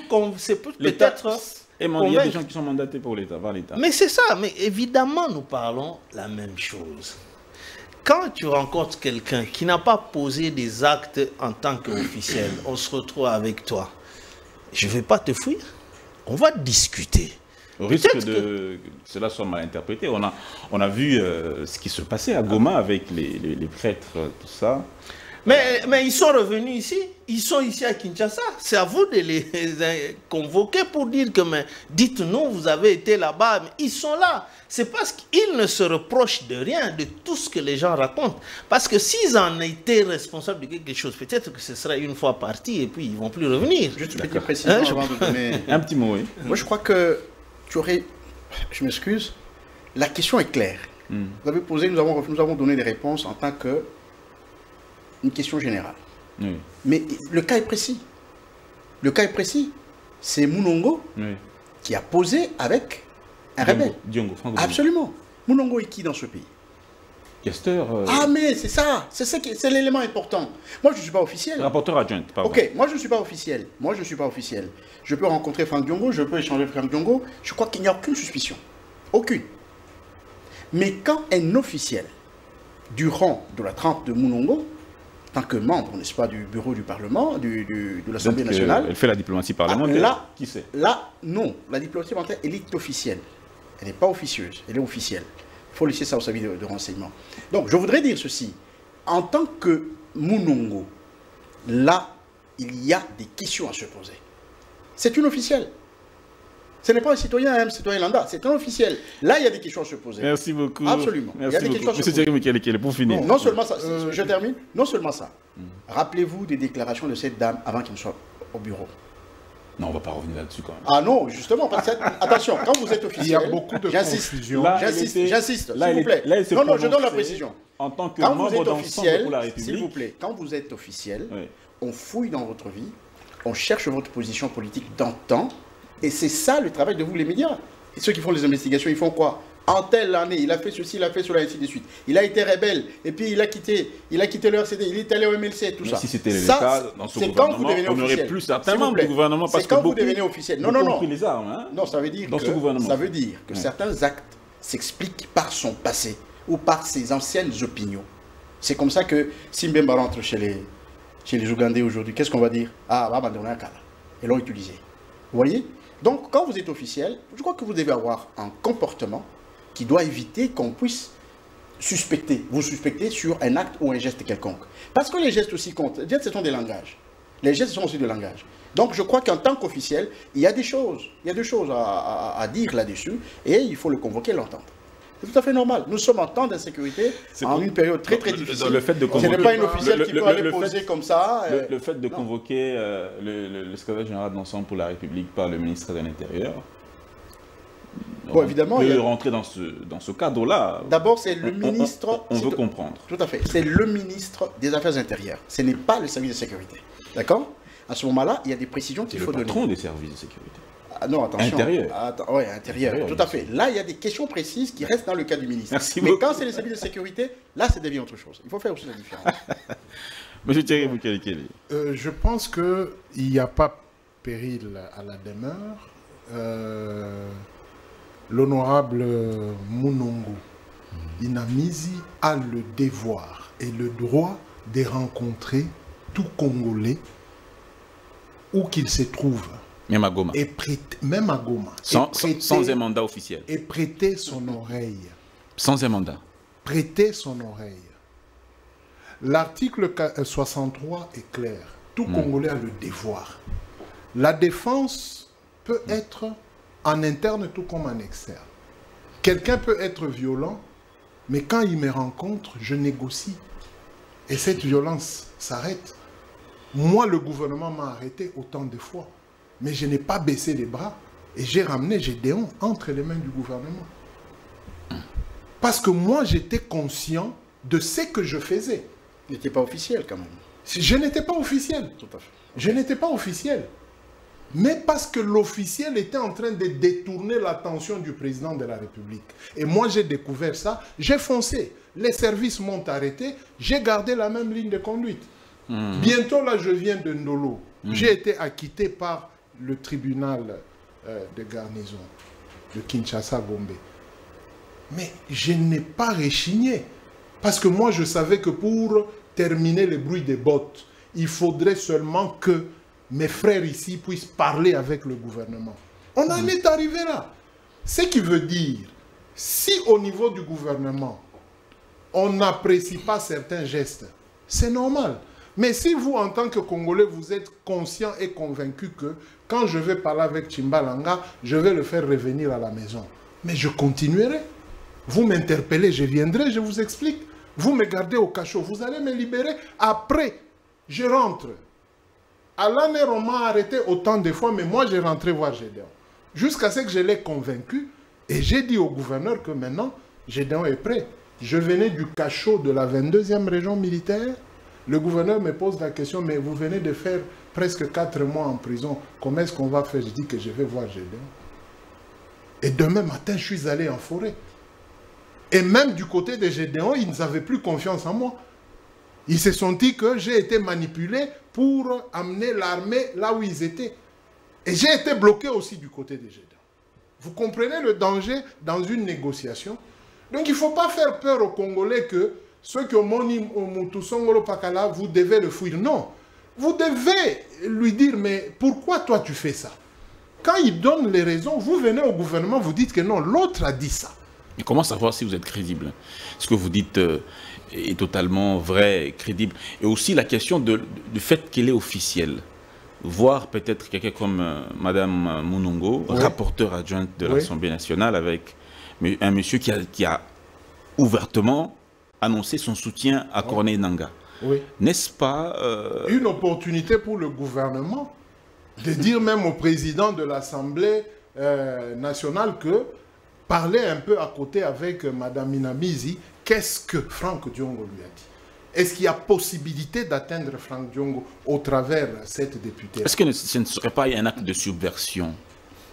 Speaker 1: L'État-
Speaker 3: peut-être...
Speaker 1: il y a des gens qui sont mandatés pour l'État, par l'État.
Speaker 3: Mais c'est ça, mais évidemment, nous parlons la même chose. Quand tu rencontres quelqu'un qui n'a pas posé des actes en tant qu'officiel, on se retrouve avec toi. Je ne vais pas te fuir. On va discuter.
Speaker 1: Au risque que cela soit mal interprété, on a vu ce qui se passait à Goma avec les prêtres, tout ça.
Speaker 3: Mais ils sont revenus ici. Ils sont ici à Kinshasa. C'est à vous de les convoquer pour dire que, mais dites-nous, vous avez été là-bas. Mais ils sont là. C'est parce qu'ils ne se reprochent de rien, de tout ce que les gens racontent. Parce que s'ils en étaient responsables de quelque chose, peut-être que ce serait une fois parti et puis ils ne vont plus revenir.
Speaker 4: Juste une petite précision avant de donner...
Speaker 1: Un petit mot, oui.
Speaker 4: Moi, je crois que tu aurais... Je m'excuse. La question est claire. Vous avez posé, nous avons donné des réponses en tant que... une question générale.
Speaker 1: Oui.
Speaker 4: Mais le cas est précis. Le cas est précis. C'est Mounongo
Speaker 1: Oui.
Speaker 4: qui a posé avec un rebelle.
Speaker 1: Diongo, Franco.
Speaker 4: Absolument. Mounongo est qui dans ce pays?
Speaker 1: Questeur.
Speaker 4: Ah, mais c'est ça. C'est l'élément important. Moi, je ne suis pas officiel.
Speaker 1: Rapporteur adjoint, pardon.
Speaker 4: Ok, moi, je ne suis pas officiel. Moi, je ne suis pas officiel. Je peux rencontrer Franck Diongo, je peux échanger avec Franck Diongo. Je crois qu'il n'y a aucune suspicion. Aucune. Mais quand un officiel du rang de la trempe de Mounongo, en tant que membre, n'est-ce pas, du bureau du Parlement, de l'Assemblée nationale...
Speaker 1: Elle fait la diplomatie parlementaire.
Speaker 4: Là,
Speaker 1: qui sait?
Speaker 4: Là, non. La diplomatie parlementaire, elle est officielle. Elle n'est pas officieuse, elle est officielle. Il faut laisser ça au service de renseignement. Donc, je voudrais dire ceci. En tant que Mounongo, là, il y a des questions à se poser. C'est une officielle. Ce n'est pas un citoyen, un citoyen lambda, c'est un officiel. Là, il y a des questions à se poser.
Speaker 1: Merci beaucoup.
Speaker 4: Absolument.
Speaker 1: Merci
Speaker 4: Il y a des
Speaker 1: beaucoup.
Speaker 4: questions à se
Speaker 1: Monsieur
Speaker 4: poser.
Speaker 1: Thierry Mukele, pour finir.
Speaker 4: Non seulement ça, je termine, non seulement ça. Rappelez-vous des déclarations de cette dame avant qu'elle ne soit au bureau.
Speaker 1: Non, on ne va pas revenir là-dessus quand même.
Speaker 4: Ah non, justement, parce que, attention, quand vous êtes officiel,
Speaker 2: Il y a beaucoup de confusion.
Speaker 4: J'insiste, s'il vous plaît. Non, je donne la précision.
Speaker 1: En tant que
Speaker 4: Quand vous
Speaker 1: membre
Speaker 4: êtes
Speaker 1: d'ensemble
Speaker 4: officiel,
Speaker 1: pour la
Speaker 4: s'il
Speaker 1: République.
Speaker 4: vous plaît, quand vous êtes officiel,
Speaker 1: Oui.
Speaker 4: on fouille dans votre vie, on cherche votre position politique d'antan, et c'est ça le travail de vous, les médias. Et ceux qui font les investigations, ils font quoi? En telle année, il a fait ceci, il a fait cela, ainsi de suite. Il a été rebelle, et puis il a quitté le RCD, il est allé au MLC, tout
Speaker 1: Mais
Speaker 4: ça.
Speaker 1: si c'était le
Speaker 4: Ça,
Speaker 1: cas dans ce
Speaker 4: c'est quand vous
Speaker 1: gouvernement,
Speaker 4: devenez
Speaker 1: on n'aurait
Speaker 4: officiel.
Speaker 1: plus
Speaker 4: S'il
Speaker 1: certains
Speaker 4: vous
Speaker 1: membres
Speaker 4: plaît.
Speaker 1: du gouvernement parce
Speaker 4: C'est
Speaker 1: que
Speaker 4: quand vous
Speaker 1: beaucoup
Speaker 4: devenez officiel. Non,
Speaker 1: beaucoup
Speaker 4: non,
Speaker 1: ont
Speaker 4: non.
Speaker 1: pris les armes. Hein,
Speaker 4: Non, ça veut dire
Speaker 1: dans ce gouvernement.
Speaker 4: ça veut dire que certains actes s'expliquent par son passé ou par ses anciennes opinions. C'est comme ça que si Mbemba rentre chez les Ougandais aujourd'hui, qu'est-ce qu'on va dire? Ah, bah, on a un cas là. Ils l'ont utilisé. Vous voyez? Donc, quand vous êtes officiel, je crois que vous devez avoir un comportement qui doit éviter qu'on puisse vous suspecter sur un acte ou un geste quelconque. Parce que les gestes aussi comptent. Les gestes, ce sont des langages. Les gestes sont aussi des langages. Donc, je crois qu'en tant qu'officiel, il y a des choses à dire là-dessus, et il faut le convoquer et l'entendre. C'est tout à fait normal. Nous sommes en temps d'insécurité, en une période très très difficile.
Speaker 1: Le fait de
Speaker 4: Ce n'est pas une officielle qui peut aller
Speaker 1: le
Speaker 4: poser
Speaker 1: fait-
Speaker 4: comme ça.
Speaker 1: Le fait de convoquer le secrétaire général d'ensemble pour la République par le ministre de l'Intérieur,
Speaker 4: Bon, évidemment,
Speaker 1: on
Speaker 4: il y
Speaker 1: peut
Speaker 4: a-
Speaker 1: rentrer dans ce cadre-là.
Speaker 4: D'abord, c'est le ministre...
Speaker 1: On veut comprendre.
Speaker 4: Tout à fait. C'est le ministre des Affaires intérieures. Ce n'est pas le service de sécurité. D'accord? À ce moment-là, il y a des précisions
Speaker 1: C'est
Speaker 4: qu'il
Speaker 1: le
Speaker 4: faut donner.
Speaker 1: patron des services de sécurité.
Speaker 4: Ah, non, attention.
Speaker 1: Intérieur.
Speaker 4: Oui, intérieur.
Speaker 1: Intérieur,
Speaker 4: Tout à fait. Là, il y a des questions précises qui restent dans le cas du ministre.
Speaker 1: Merci
Speaker 4: Mais
Speaker 1: beaucoup.
Speaker 4: quand c'est les services de sécurité, là, ça devient autre chose. Il faut faire aussi la différence.
Speaker 1: Monsieur Thierry Mukele.
Speaker 2: Je pense qu'il n'y a pas péril à la demeure. L'honorable Mounongo Inamizi a le devoir et le droit de rencontrer tout Congolais où qu'il se trouve.
Speaker 1: Même à Goma.
Speaker 2: Et prêter, même à Goma.
Speaker 1: Sans un mandat officiel.
Speaker 2: Et prêter son oreille.
Speaker 1: Sans un mandat.
Speaker 2: Prêter son oreille. L'article 63 est clair. Tout Congolais a le devoir. La défense peut être en interne tout comme en externe. Quelqu'un peut être violent, mais quand il me rencontre, je négocie. Et cette violence s'arrête. Moi, le gouvernement m'a arrêté autant de fois. Mais je n'ai pas baissé les bras. Et j'ai ramené Gédéon entre les mains du gouvernement. Parce que moi, j'étais conscient de ce que je faisais.
Speaker 4: Il n'était pas officiel quand même.
Speaker 2: Je n'étais pas officiel.
Speaker 4: Tout à fait.
Speaker 2: Je n'étais pas officiel. Mais parce que l'officiel était en train de détourner l'attention du président de la République. Et moi, j'ai découvert ça, j'ai foncé. les services m'ont arrêté, j'ai gardé la même ligne de conduite. Bientôt, là, je viens de Ndolo. J'ai été acquitté par le tribunal de garnison de Kinshasa-Gombe. Mais je n'ai pas rechigné. Parce que moi, je savais que pour terminer le bruit des bottes, il faudrait seulement que mes frères ici puissent parler avec le gouvernement. On en est arrivé là. Ce qui veut dire, si au niveau du gouvernement, on n'apprécie pas certains gestes, c'est normal. Mais si vous, en tant que Congolais, vous êtes conscient et convaincu que quand je vais parler avec Tchimbalanga, je vais le faire revenir à la maison. Mais je continuerai. Vous m'interpellez, je viendrai, je vous explique. Vous me gardez au cachot, vous allez me libérer. Après, je rentre. À l'année, on m'a arrêté autant de fois, mais moi, j'ai rentré voir Gédéon. Jusqu'à ce que je l'ai convaincu, et j'ai dit au gouverneur que maintenant, Gédéon est prêt. Je venais du cachot de la 22e région militaire. Le gouverneur me pose la question, mais vous venez de faire presque 4 mois en prison. Comment est-ce qu'on va faire? Je dis que je vais voir Gédéon. Et demain matin, je suis allé en forêt. Et même du côté des Gédéons, ils n'avaient plus confiance en moi. Ils se sont dit que j'ai été manipulé pour amener l'armée là où ils étaient. Et j'ai été bloqué aussi du côté des Gédéons. Vous comprenez le danger dans une négociation? Donc il ne faut pas faire peur aux Congolais que ceux qui ont moni Mutusongolo Pakala, vous devez le fuir. Non. Vous devez lui dire, mais pourquoi toi tu fais ça? Quand il donne les raisons, vous venez au gouvernement, vous dites que non, l'autre a dit ça.
Speaker 1: Et comment savoir si vous êtes crédible? Ce que vous dites est totalement vrai, crédible. Et aussi la question du fait qu'elle est officielle. Voir peut-être quelqu'un comme Madame Munongo, oui, rapporteur adjointe de l'Assemblée nationale, avec un monsieur qui a ouvertement annoncé son soutien à Corneille Nangaa.
Speaker 2: Oui.
Speaker 1: N'est-ce pas
Speaker 2: une opportunité pour le gouvernement de dire même au président de l'Assemblée nationale que parler un peu à côté avec Mme Minamizi, qu'est-ce que Franck Diongo lui a dit? Est-ce qu'il y a possibilité d'atteindre Franck Diongo au travers de cette députée?
Speaker 1: Est-ce que ce ne serait pas un acte de subversion?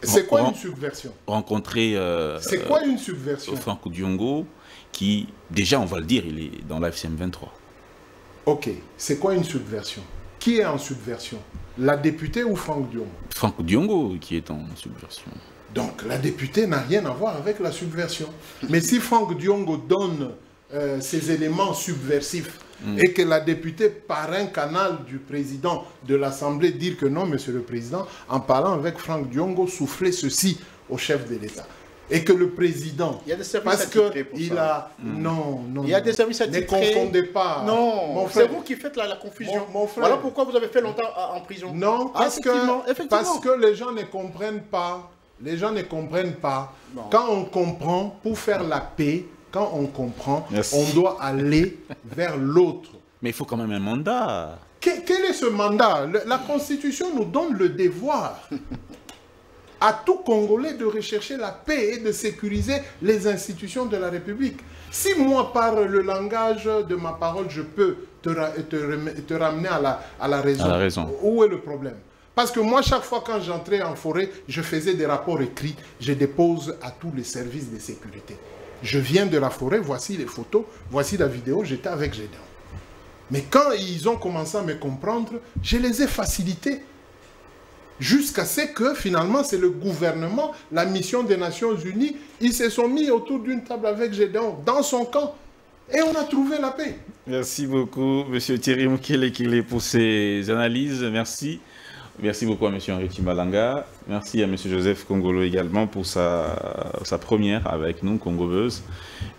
Speaker 2: C'est quoi une subversion?
Speaker 1: Rencontrer
Speaker 2: c'est quoi une subversion?
Speaker 1: Franck Diongo, qui, déjà, on va le dire, il est dans l'AFCM 23.
Speaker 2: Ok, c'est quoi une subversion? Qui est en subversion? La députée ou Franck Diongo?
Speaker 1: Franck Diongo qui est en subversion.
Speaker 2: Donc la députée n'a rien à voir avec la subversion. Mais si Franck Diongo donne ces éléments subversifs et que la députée, par un canal du président de l'Assemblée, dire que non, monsieur le président, en parlant avec Franck Diongo, soufflait ceci au chef de l'État. Et que le président,
Speaker 4: il y a des services
Speaker 2: parce qu'il a... Non, non,
Speaker 4: il y a des services
Speaker 2: ne confondez pas.
Speaker 4: Non, c'est vous qui faites la confusion.
Speaker 2: Mon frère,
Speaker 4: voilà pourquoi vous avez fait longtemps en prison.
Speaker 2: Non, parce que les gens ne comprennent pas. Les gens ne comprennent pas. Bon. Quand on comprend, pour faire la paix, quand on comprend, on doit aller vers l'autre.
Speaker 1: Mais il faut quand même un mandat.
Speaker 2: Quel est ce mandat? La Constitution nous donne le devoir à tout Congolais de rechercher la paix et de sécuriser les institutions de la République. Si moi, par le langage de ma parole, je peux te ramener à la raison, où est le problème? Parce que moi, chaque fois quand j'entrais en forêt, je faisais des rapports écrits, je dépose à tous les services de sécurité. Je viens de la forêt, voici les photos, voici la vidéo, j'étais avec Gédéon. Mais quand ils ont commencé à me comprendre, je les ai facilités. Jusqu'à ce que, finalement, c'est le gouvernement, la mission des Nations Unies, ils se sont mis autour d'une table avec Gédéon, dans son camp, et on a trouvé la paix.
Speaker 1: Merci beaucoup, M. Thierry Mukele, pour ces analyses. Merci. Merci beaucoup à M. Henri Tchimbalanga. Merci à M. Joseph Kongolo également pour sa première avec nous, Congobeuse.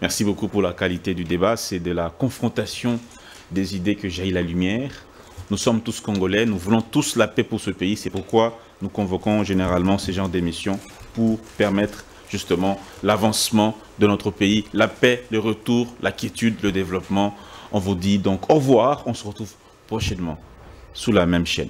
Speaker 1: Merci beaucoup pour la qualité du débat. C'est de la confrontation des idées que jaillit la lumière. Nous sommes tous Congolais, nous voulons tous la paix pour ce pays. C'est pourquoi nous convoquons généralement ces genres d'émissions pour permettre justement l'avancement de notre pays, la paix, le retour, la quiétude, le développement. On vous dit donc au revoir. On se retrouve prochainement sous la même chaîne.